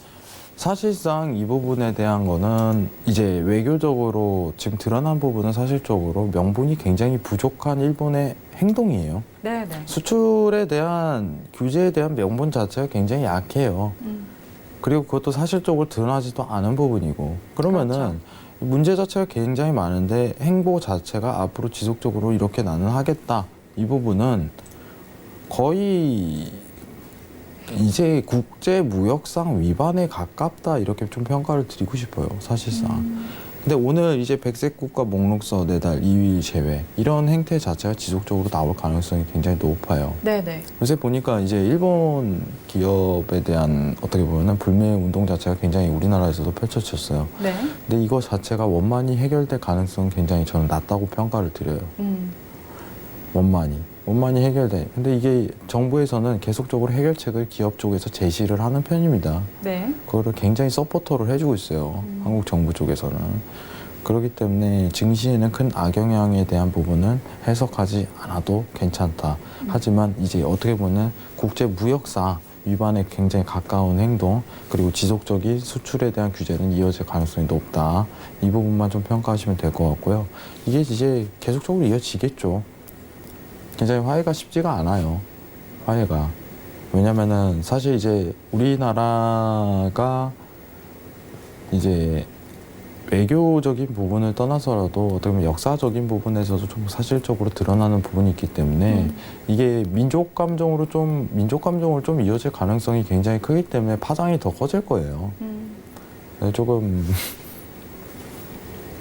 사실상 이 부분에 대한 거는 이제 외교적으로 지금 드러난 부분은 사실적으로 명분이 굉장히 부족한 일본의 행동이에요. 네. 수출에 대한 규제에 대한 명분 자체가 굉장히 약해요. 그리고 그것도 사실적으로 드러나지도 않은 부분이고 그러면은 그렇죠. 문제 자체가 굉장히 많은데 행보 자체가 앞으로 지속적으로 이렇게 나는 하겠다. 이 부분은 거의 이제 국제무역상 위반에 가깝다 이렇게 좀 평가를 드리고 싶어요. 사실상. 근데 오늘 이제 백색 국가 목록서 내달 2위 제외 이런 행태 자체가 지속적으로 나올 가능성이 굉장히 높아요. 네. 요새 보니까 이제 일본 기업에 대한 어떻게 보면은 불매 운동 자체가 굉장히 우리나라에서도 펼쳐졌어요. 네. 근데 이거 자체가 원만히 해결될 가능성은 굉장히 저는 낮다고 평가를 드려요. 원만히 해결돼. 근데 이게 정부에서는 계속적으로 해결책을 기업 쪽에서 제시를 하는 편입니다. 네. 그거를 굉장히 서포터를 해주고 있어요. 한국 정부 쪽에서는. 그렇기 때문에 증시에는 큰 악영향에 대한 부분은 해석하지 않아도 괜찮다. 하지만 이제 어떻게 보면 국제무역상 위반에 굉장히 가까운 행동 그리고 지속적인 수출에 대한 규제는 이어질 가능성이 높다. 이 부분만 좀 평가하시면 될 것 같고요. 이게 이제 계속적으로 이어지겠죠. 굉장히 화해가 쉽지가 않아요. 화해가. 왜냐면은 사실 이제 우리나라가 이제 외교적인 부분을 떠나서라도 어떻게 보면 역사적인 부분에서도 좀 사실적으로 드러나는 부분이 있기 때문에 이게 민족 감정을 좀 이어질 가능성이 굉장히 크기 때문에 파장이 더 커질 거예요. 조금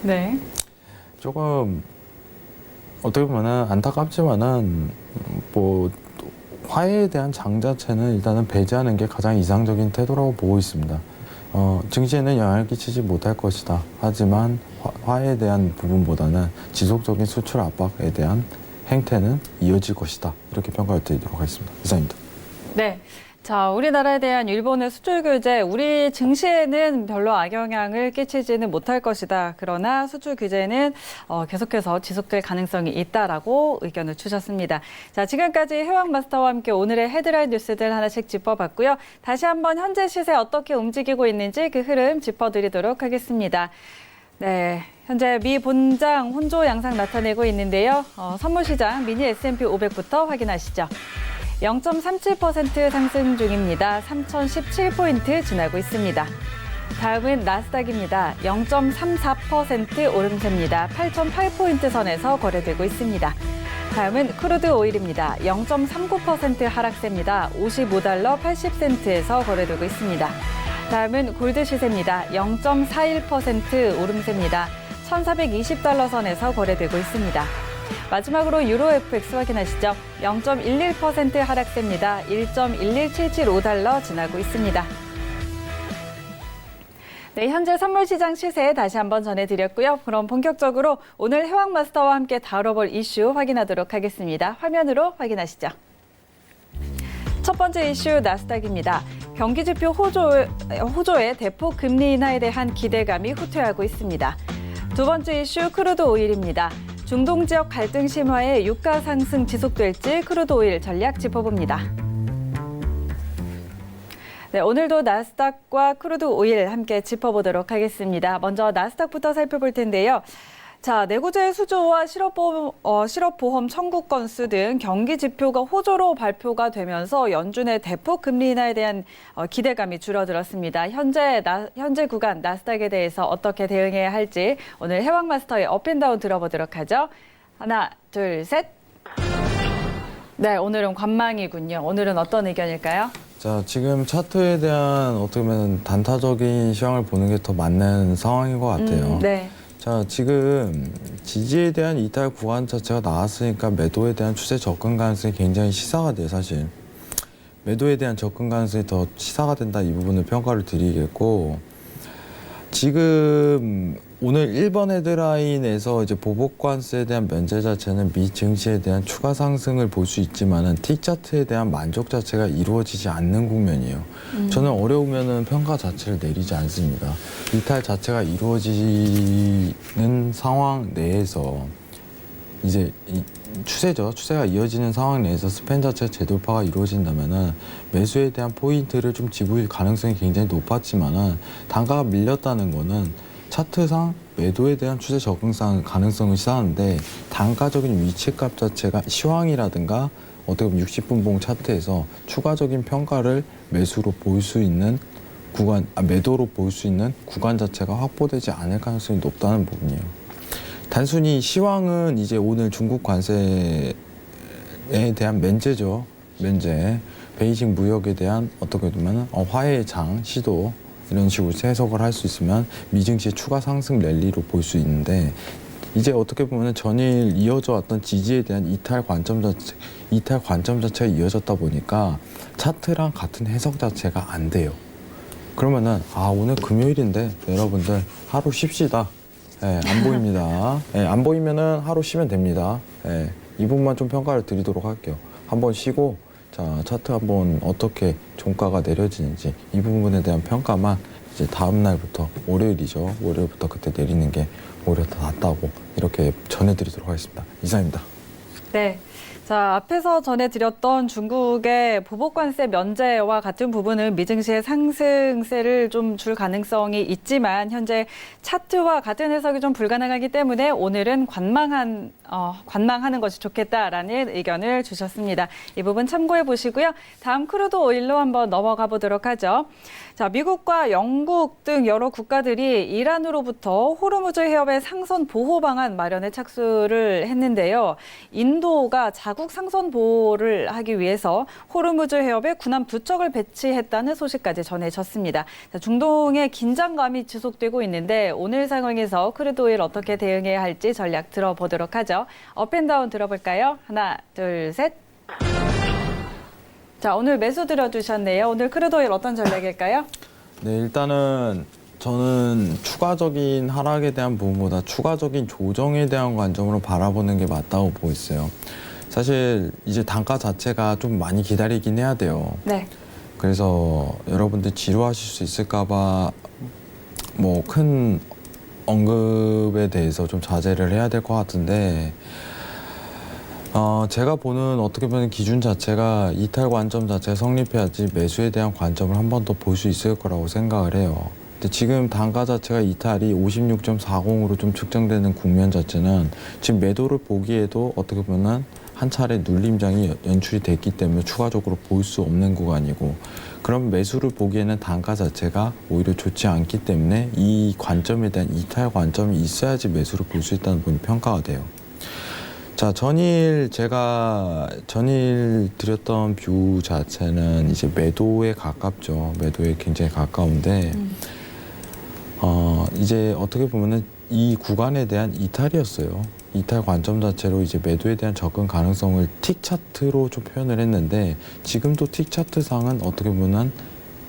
네. 어떻게 보면은 안타깝지만은 화해에 대한 장 자체는 일단은 배제하는 게 가장 이상적인 태도라고 보고 있습니다. 증시에는 영향을 끼치지 못할 것이다. 하지만 화해에 대한 부분보다는 지속적인 수출 압박에 대한 행태는 이어질 것이다. 이렇게 평가를 드리도록 하겠습니다. 이상입니다. 네. 자, 우리나라에 대한 일본의 수출 규제, 우리 증시에는 별로 악영향을 끼치지는 못할 것이다. 그러나 수출 규제는 계속해서 지속될 가능성이 있다라고 의견을 주셨습니다. 자, 지금까지 해왕 마스터와 함께 오늘의 헤드라인 뉴스들 하나씩 짚어봤고요. 다시 한번 현재 시세 어떻게 움직이고 있는지 그 흐름 짚어드리도록 하겠습니다. 네. 현재 미 본장 혼조 양상 나타내고 있는데요. 선물시장 미니 S&P 500부터 확인하시죠. 0.37% 상승 중입니다. 3,017포인트 지나고 있습니다. 다음은 나스닥입니다. 0.34% 오름세입니다. 8,008포인트 선에서 거래되고 있습니다. 다음은 크루드 오일입니다. 0.39% 하락세입니다. 55달러 80센트에서 거래되고 있습니다. 다음은 골드 시세입니다. 0.41% 오름세입니다. 1,420달러 선에서 거래되고 있습니다. 마지막으로 유로 FX 확인하시죠. 0.11% 하락세입니다. 1.11775달러 지나고 있습니다. 네, 현재 선물시장 시세 다시 한번 전해드렸고요. 그럼 본격적으로 오늘 해왕마스터와 함께 다뤄볼 이슈 확인하도록 하겠습니다. 화면으로 확인하시죠. 첫 번째 이슈 나스닥입니다. 경기지표 호조의 대폭 금리 인하에 대한 기대감이 후퇴하고 있습니다. 두 번째 이슈 크루드 오일입니다. 중동 지역 갈등 심화에 유가 상승 지속될지 크루드 오일 전략 짚어봅니다. 네, 오늘도 나스닥과 크루드 오일 함께 짚어보도록 하겠습니다. 먼저 나스닥부터 살펴볼 텐데요. 자, 내구재 수주와 실업보험 청구 건수 등 경기 지표가 호조로 발표가 되면서 연준의 대폭 금리 인하에 대한 기대감이 줄어들었습니다. 현재 구간 나스닥에 대해서 어떻게 대응해야 할지 오늘 해왕마스터의 업앤다운 들어보도록 하죠. 하나, 둘, 셋. 네, 오늘은 관망이군요. 오늘은 어떤 의견일까요? 자, 지금 차트에 대한 어떻게 보면 단타적인 시황을 보는 게 더 맞는 상황인 것 같아요. 네. 자, 지금 지지에 대한 이탈 구간 자체가 나왔으니까 매도에 대한 추세 접근 가능성이 굉장히 시사가 돼요, 사실. 매도에 대한 접근 가능성이 더 시사가 된다, 이 부분을 평가를 드리겠고, 지금 오늘 1번 헤드라인에서 이제 보복관세에 대한 면제 자체는 미 증시에 대한 추가 상승을 볼 수 있지만은 T차트에 대한 만족 자체가 이루어지지 않는 국면이에요. 저는 어려우면은 평가 자체를 내리지 않습니다. 이탈 자체가 이루어지는 상황 내에서 이제 추세죠. 추세가 이어지는 상황 내에서 스팬 자체 재돌파가 이루어진다면은 매수에 대한 포인트를 좀 지불 가능성이 굉장히 높았지만은 단가가 밀렸다는 거는 차트상 매도에 대한 추세 적응상 가능성을 시사하는데 단가적인 위치값 자체가 시황이라든가 어떻게 보면 60분봉 차트에서 추가적인 평가를 매수로 볼 수 있는 매도로 볼 수 있는 구간 자체가 확보되지 않을 가능성이 높다는 부분이에요. 단순히 시황은 이제 오늘 중국 관세에 대한 면제죠. 면제. 베이징 무역에 대한 어떻게 보면 화해의 장 시도 이런 식으로 해석을 할 수 있으면 미증시의 추가 상승 랠리로 볼 수 있는데 이제 어떻게 보면 전일 이어져 왔던 지지에 대한 이탈 관점 자체가 이어졌다 보니까 차트랑 같은 해석 자체가 안 돼요. 그러면은 오늘 금요일인데 여러분들 하루 쉽시다. 안 보입니다. 안 보이면은 하루 쉬면 됩니다. 이 부분만 좀 평가를 드리도록 할게요. 한번 쉬고 자, 차트 한번 어떻게 종가가 내려지는지 이 부분에 대한 평가만 이제 다음 날부터 월요일이죠. 월요일부터 그때 내리는 게 오히려 더 낫다고 이렇게 전해드리도록 하겠습니다. 이상입니다. 네. 자, 앞에서 전해드렸던 중국의 보복관세 면제와 같은 부분은 미증시의 상승세를 좀 줄 가능성이 있지만 현재 차트와 같은 해석이 좀 불가능하기 때문에 오늘은 관망하는 것이 좋겠다라는 의견을 주셨습니다. 이 부분 참고해 보시고요. 다음 크루드 오일로 한번 넘어가 보도록 하죠. 자, 미국과 영국 등 여러 국가들이 이란으로부터 호르무즈 해협의 상선 보호 방안 마련에 착수를 했는데요. 인도가 자국 상선 보호를 하기 위해서 호르무즈 해협에 군함 2척을 배치했다는 소식까지 전해졌습니다. 자, 중동의 긴장감이 지속되고 있는데 오늘 상황에서 크루드 오일 어떻게 대응해야 할지 전략 들어보도록 하죠. 업앤다운 들어볼까요? 하나, 둘, 셋. 자, 오늘 매수 들어두셨네요. 오늘 크루드 오일 어떤 전략일까요? 네, 일단은 저는 추가적인 하락에 대한 부분보다 추가적인 조정에 대한 관점으로 바라보는 게 맞다고 보고 있어요. 사실 이제 단가 자체가 좀 많이 기다리긴 해야 돼요. 네. 그래서 여러분들 지루하실 수 있을까봐 뭐 큰 언급에 대해서 좀 자제를 해야 될 것 같은데 제가 보는 어떻게 보면 기준 자체가 이탈 관점 자체가 성립해야지 매수에 대한 관점을 한 번 더 볼 수 있을 거라고 생각을 해요. 근데 지금 단가 자체가 이탈이 56.40으로 좀 측정되는 국면 자체는 지금 매도를 보기에도 어떻게 보면 한 차례 눌림장이 연출이 됐기 때문에 추가적으로 볼 수 없는 구간이고 그럼 매수를 보기에는 단가 자체가 오히려 좋지 않기 때문에 이 관점에 대한 이탈 관점이 있어야지 매수를 볼 수 있다는 부분이 평가가 돼요. 자, 전일 드렸던 뷰 자체는 이제 매도에 가깝죠. 매도에 굉장히 가까운데, 이제 어떻게 보면은 이 구간에 대한 이탈이었어요. 이탈 관점 자체로 이제 매도에 대한 접근 가능성을 틱 차트로 좀 표현을 했는데, 지금도 틱 차트상은 어떻게 보면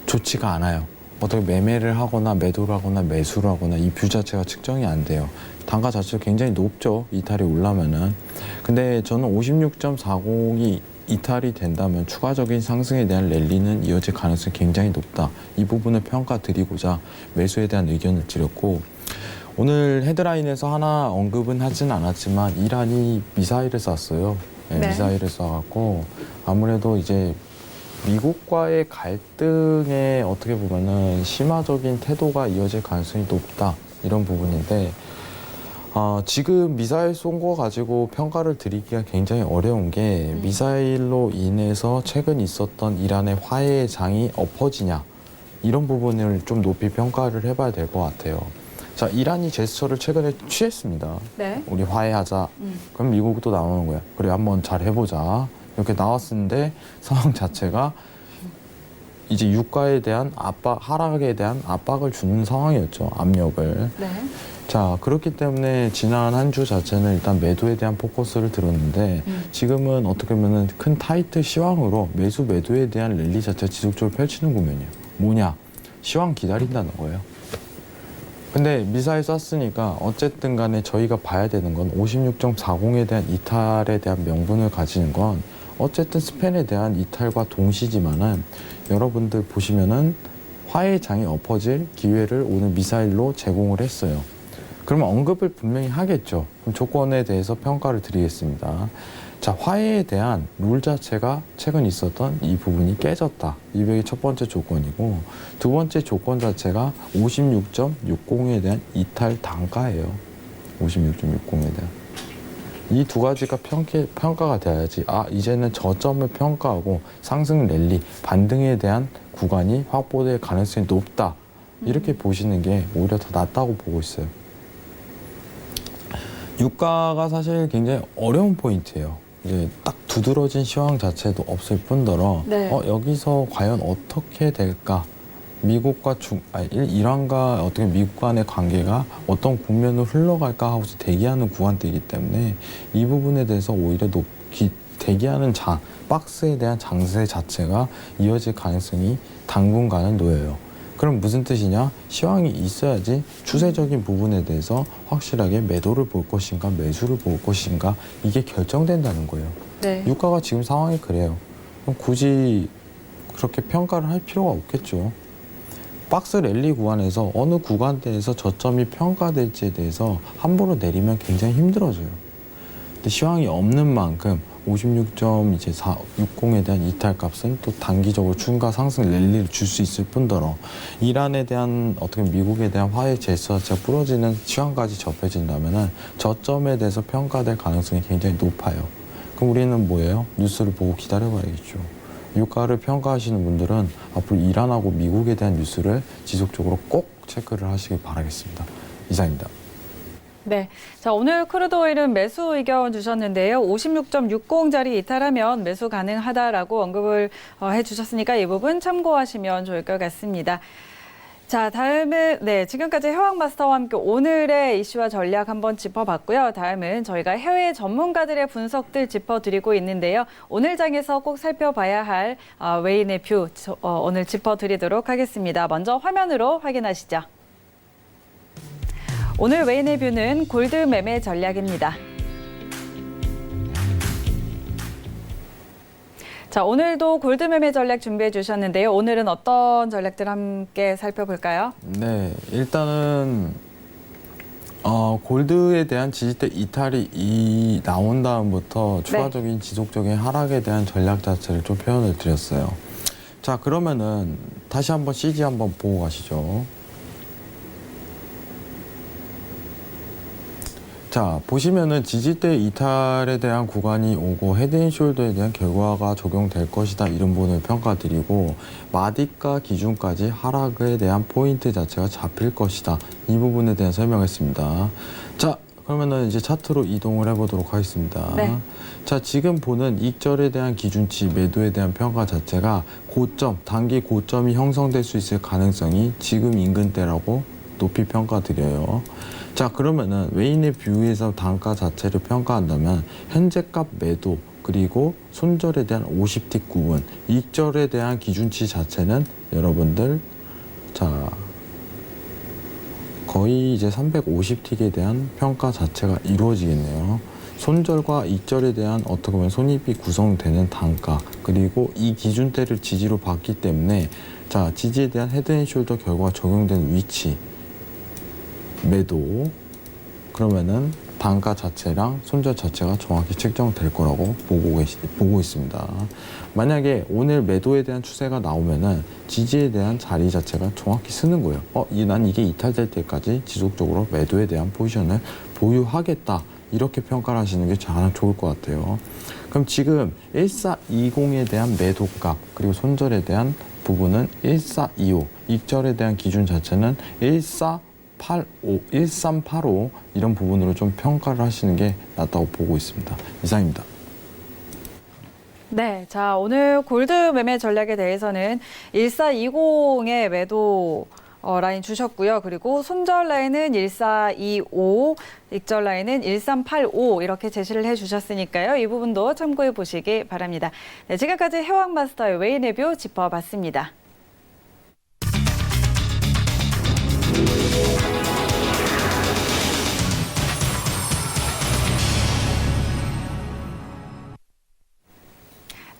좋지가 않아요. 어떻게 매매를 하거나 매도를 하거나 매수를 하거나 이 뷰 자체가 측정이 안 돼요. 단가 자체가 굉장히 높죠. 이탈이 올라면은. 근데 저는 56.40이 이탈이 된다면 추가적인 상승에 대한 랠리는 이어질 가능성이 굉장히 높다. 이 부분을 평가 드리고자 매수에 대한 의견을 드렸고, 오늘 헤드라인에서 하나 언급은 하진 않았지만 이란이 미사일을 쐈어요. 네, 네. 미사일을 쏴갖고 아무래도 이제 미국과의 갈등에 어떻게 보면은 심화적인 태도가 이어질 가능성이 높다, 이런 부분인데, 지금 미사일 쏜 거 가지고 평가를 드리기가 굉장히 어려운 게, 미사일로 인해서 최근 있었던 이란의 화해의 장이 엎어지냐, 이런 부분을 좀 높이 평가를 해봐야 될 것 같아요. 자, 이란이 제스처를 최근에 취했습니다. 네. 우리 화해하자. 그럼 미국도 나오는 거야. 그래, 한번 잘 해보자. 이렇게 나왔는데 상황 자체가 이제 유가에 대한 하락에 대한 압박을 주는 상황이었죠. 압력을. 네. 자, 그렇기 때문에 지난 한 주 자체는 일단 매도에 대한 포커스를 들었는데, 지금은 어떻게 보면 큰 타이트 시황으로 매도에 대한 랠리 자체 지속적으로 펼치는 국면이에요. 뭐냐? 시황 기다린다는 거예요. 근데 미사일 쐈으니까 어쨌든 간에 저희가 봐야 되는 건 56.40에 대한 이탈에 대한 명분을 가지는 건 어쨌든 스팬에 대한 이탈과 동시지만은, 여러분들 보시면은 화해의 장이 엎어질 기회를 오늘 미사일로 제공을 했어요. 그러면 언급을 분명히 하겠죠. 그럼 조건에 대해서 평가를 드리겠습니다. 자, 화해에 대한 룰 자체가 최근 있었던 이 부분이 깨졌다. 이게 첫 번째 조건이고, 두 번째 조건 자체가 56.60에 대한 이탈 단가예요. 56.60에 대한. 이 두 가지가 평가가 돼야지, 이제는 저점을 평가하고 상승 랠리, 반등에 대한 구간이 확보될 가능성이 높다. 이렇게 보시는 게 오히려 더 낫다고 보고 있어요. 유가가 사실 굉장히 어려운 포인트예요. 이제 딱 두드러진 시황 자체도 없을 뿐더러, 네. 여기서 과연 어떻게 될까? 미국과 이란과 어떻게 미국 간의 관계가 어떤 국면으로 흘러갈까 하고서 대기하는 구간대이기 때문에, 이 부분에 대해서 오히려 대기하는 박스에 대한 장세 자체가 이어질 가능성이 당분간은 놓여요. 그럼 무슨 뜻이냐? 시황이 있어야지 추세적인 부분에 대해서 확실하게 매도를 볼 것인가 매수를 볼 것인가, 이게 결정된다는 거예요. 네. 유가가 지금 상황이 그래요. 그럼 굳이 그렇게 평가를 할 필요가 없겠죠. 박스 랠리 구간에서 어느 구간대에서 저점이 평가될지에 대해서 함부로 내리면 굉장히 힘들어져요. 근데 시황이 없는 만큼 56.60에 대한 이탈값은 또 단기적으로 추가 상승 랠리를 줄 수 있을 뿐더러, 이란에 대한 어떻게 미국에 대한 화해 제스처 자체가 부러지는 시황까지 접해진다면은 저점에 대해서 평가될 가능성이 굉장히 높아요. 그럼 우리는 뭐예요? 뉴스를 보고 기다려봐야겠죠. 유가를 평가하시는 분들은 앞으로 이란하고 미국에 대한 뉴스를 지속적으로 꼭 체크를 하시길 바라겠습니다. 이상입니다. 네. 자, 오늘 크루드 오일은 매수 의견 주셨는데요. 56.60짜리 이탈하면 매수 가능하다라고 언급을 해주셨으니까 이 부분 참고하시면 좋을 것 같습니다. 자, 다음은 지금까지 해왕마스터와 함께 오늘의 이슈와 전략 한번 짚어봤고요. 다음은 저희가 해외 전문가들의 분석들 짚어드리고 있는데요. 오늘 장에서 꼭 살펴봐야 할 외인의 뷰 오늘 짚어드리도록 하겠습니다. 먼저 화면으로 확인하시죠. 오늘 외인의 뷰는 골드 매매 전략입니다. 자, 오늘도 골드 매매 전략 준비해 주셨는데요. 오늘은 어떤 전략들 함께 살펴볼까요? 네, 일단은 골드에 대한 지지대 이탈이 나온 다음부터 추가적인 지속적인 하락에 대한 전략 자체를 좀 표현을 드렸어요. 자, 그러면은 다시 한번 CG 한번 보고 가시죠. 자, 보시면은 지지대 이탈에 대한 구간이 오고 헤드앤숄더에 대한 결과가 적용될 것이다, 이런 부분을 평가드리고, 마디가 기준까지 하락에 대한 포인트 자체가 잡힐 것이다, 이 부분에 대한 설명했습니다. 자, 그러면은 이제 차트로 이동을 해보도록 하겠습니다. 네. 자, 지금 보는 익절에 대한 기준치, 매도에 대한 평가 자체가 단기 고점이 형성될 수 있을 가능성이 지금 인근대라고 높이 평가드려요. 자, 그러면은 외인의 뷰에서 단가 자체를 평가한다면 현재값 매도, 그리고 손절에 대한 50틱 구분, 익절에 대한 기준치 자체는 여러분들 거의 이제 350틱에 대한 평가 자체가 이루어지겠네요. 손절과 익절에 대한 어떻게 보면 손익이 구성되는 단가 그리고 이 기준대를 지지로 봤기 때문에 자 지지에 대한 헤드앤숄더 결과가 적용된 위치 매도 그러면은 단가 자체랑 손절 자체가 정확히 책정될 거라고 보고 있습니다. 만약에 오늘 매도에 대한 추세가 나오면은 지지에 대한 자리 자체가 정확히 쓰는 거예요. 난 이게 이탈될 때까지 지속적으로 매도에 대한 포지션을 보유하겠다. 이렇게 평가를 하시는 게 가장 좋을 것 같아요. 그럼 지금 1420에 대한 매도값 그리고 손절에 대한 부분은 1425, 익절에 대한 기준 자체는 1385 이런 부분으로 좀 평가를 하시는 게 낫다고 보고 있습니다. 이상입니다. 네, 자 오늘 골드 매매 전략에 대해서는 1420의 매도 라인 주셨고요. 그리고 손절 라인은 1425, 익절 라인은 1385 이렇게 제시를 해주셨으니까요. 이 부분도 참고해 보시기 바랍니다. 네, 지금까지 해왕마스터의 웨이내뷰 짚어봤습니다.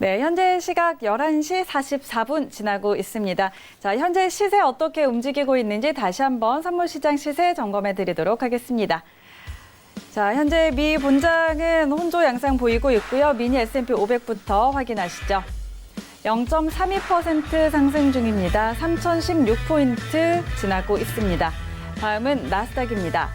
네, 현재 시각 11시 44분 지나고 있습니다. 자, 현재 시세 어떻게 움직이고 있는지 다시 한번 선물시장 시세 점검해 드리도록 하겠습니다. 자, 현재 미 본장은 혼조 양상 보이고 있고요. 미니 S&P 500부터 확인하시죠. 0.32% 상승 중입니다. 3016포인트 지나고 있습니다. 다음은 나스닥입니다.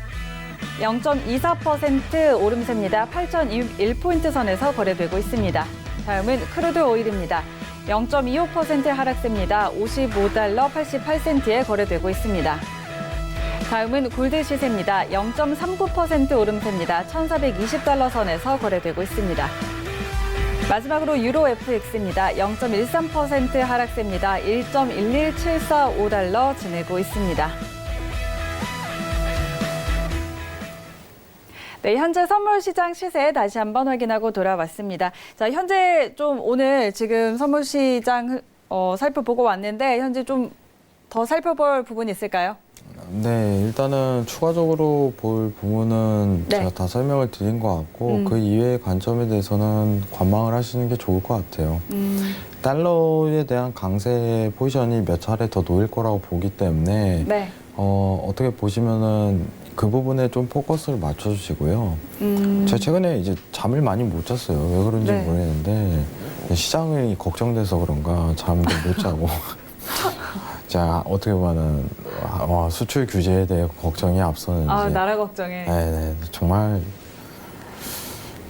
0.24% 오름세입니다. 8001포인트 선에서 거래되고 있습니다. 다음은 크루드 오일입니다. 0.25% 하락세입니다. 55달러 88센트에 거래되고 있습니다. 다음은 골드 시세입니다. 0.39% 오름세입니다. 1420달러 선에서 거래되고 있습니다. 마지막으로 유로 FX입니다. 0.13% 하락세입니다. 1.11745달러 지내고 있습니다. 네, 현재 선물 시장 시세 다시 한번 확인하고 돌아왔습니다. 자, 현재 좀 오늘 지금 선물 시장 살펴보고 왔는데 현재 좀 더 살펴볼 부분이 있을까요? 네, 일단은 추가적으로 볼 부분은 네. 제가 다 설명을 드린 것 같고 그 이외의 관점에 대해서는 관망을 하시는 게 좋을 것 같아요. 달러에 대한 강세 포지션이 몇 차례 더 놓일 거라고 보기 때문에 네. 어떻게 보시면은 그 부분에 좀 포커스를 맞춰주시고요. 제가 최근에 이제 잠을 많이 못 잤어요. 왜 그런지 네. 모르겠는데 시장이 걱정돼서 그런가 잠도 못 자고. 자 어떻게 보면은 수출 규제에 대해 걱정이 앞서는지. 나라 걱정에. 네, 정말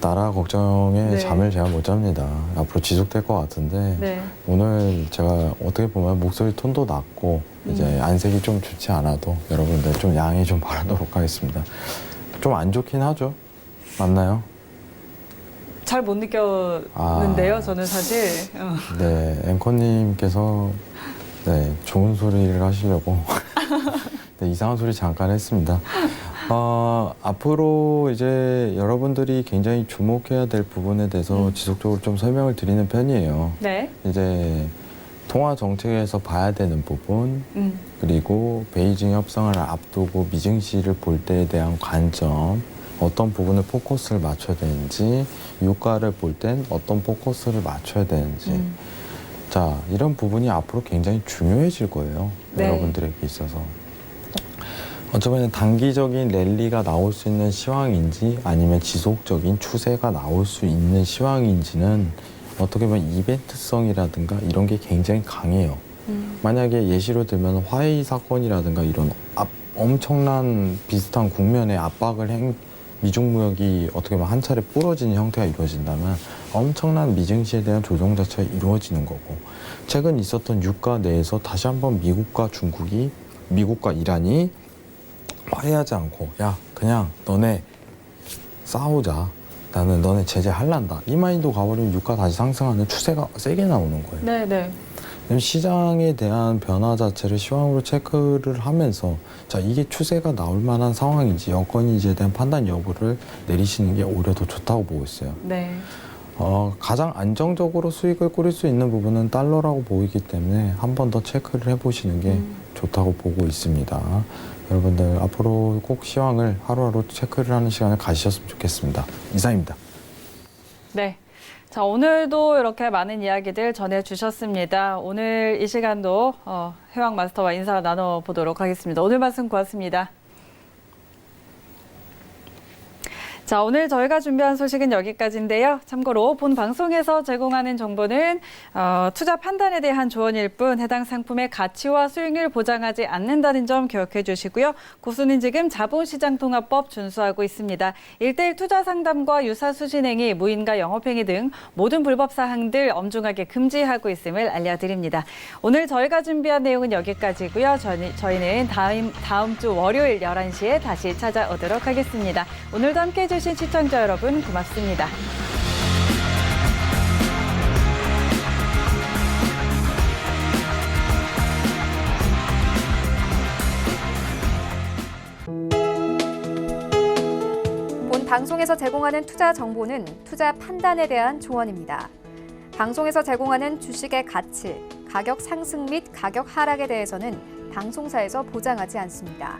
나라 걱정에 네. 잠을 제가 못 잡니다. 앞으로 지속될 것 같은데 네. 오늘 제가 어떻게 보면 목소리 톤도 낮고 이제 안색이 좀 좋지 않아도 여러분들 좀 양해 좀 바라도록 하겠습니다. 좀 안 좋긴 하죠. 맞나요? 잘 못 느꼈는데요, 저는 사실. 네, 앵커님께서 네, 좋은 소리를 하시려고 네, 이상한 소리 잠깐 했습니다. 앞으로 이제 여러분들이 굉장히 주목해야 될 부분에 대해서 지속적으로 좀 설명을 드리는 편이에요. 네. 이제 통화 정책에서 봐야 되는 부분, 그리고 베이징 협상을 앞두고 미증시를 볼 때에 대한 관점, 어떤 부분을 포커스를 맞춰야 되는지, 유가를 볼 땐 어떤 포커스를 맞춰야 되는지. 자, 이런 부분이 앞으로 굉장히 중요해질 거예요. 네. 여러분들에게 있어서. 어쩌면 단기적인 랠리가 나올 수 있는 시황인지 아니면 지속적인 추세가 나올 수 있는 시황인지는 어떻게 보면 이벤트성이라든가 이런 게 굉장히 강해요. 만약에 예시로 들면 화웨이 사건이라든가 이런 엄청난 비슷한 국면의 압박을 미중 무역이 어떻게 보면 한 차례 부러지는 형태가 이루어진다면 엄청난 미증시에 대한 조정 자체가 이루어지는 거고, 최근 있었던 유가 내에서 다시 한번 미국과 이란이 화해하지 않고 야 그냥 너네 싸우자, 나는 너네 제재할란다, 이 마인드 가버리면 유가 다시 상승하는 추세가 세게 나오는 거예요. 네. 시장에 대한 변화 자체를 시황으로 체크를 하면서 자 이게 추세가 나올 만한 상황인지 여건인지에 대한 판단 여부를 내리시는 게 오히려 더 좋다고 보고 있어요. 네. 가장 안정적으로 수익을 꾸릴 수 있는 부분은 달러라고 보이기 때문에 한 번 더 체크를 해보시는 게 좋다고 보고 있습니다. 여러분들 앞으로 꼭 시황을 하루하루 체크를 하는 시간을 가지셨으면 좋겠습니다. 이상입니다. 네. 자, 오늘도 이렇게 많은 이야기들 전해주셨습니다. 오늘 이 시간도 해왕 마스터와 인사 나눠보도록 하겠습니다. 오늘 말씀 고맙습니다. 자, 오늘 저희가 준비한 소식은 여기까지인데요. 참고로 본 방송에서 제공하는 정보는 투자 판단에 대한 조언일 뿐 해당 상품의 가치와 수익률 보장하지 않는다는 점 기억해 주시고요. 고수는 지금 자본시장통합법 준수하고 있습니다. 1:1 투자 상담과 유사 수신행위, 무인가 영업행위 등 모든 불법 사항들 엄중하게 금지하고 있음을 알려드립니다. 오늘 저희가 준비한 내용은 여기까지고요. 저희는 다음 주 월요일 11시에 다시 찾아오도록 하겠습니다. 오늘도 함께해 주신 시청자 여러분 고맙습니다. 본 방송에서 제공하는 투자 정보는 투자 판단에 대한 조언입니다. 방송에서 제공하는 주식의 가치, 가격 상승 및 가격 하락에 대해서는 방송사에서 보장하지 않습니다.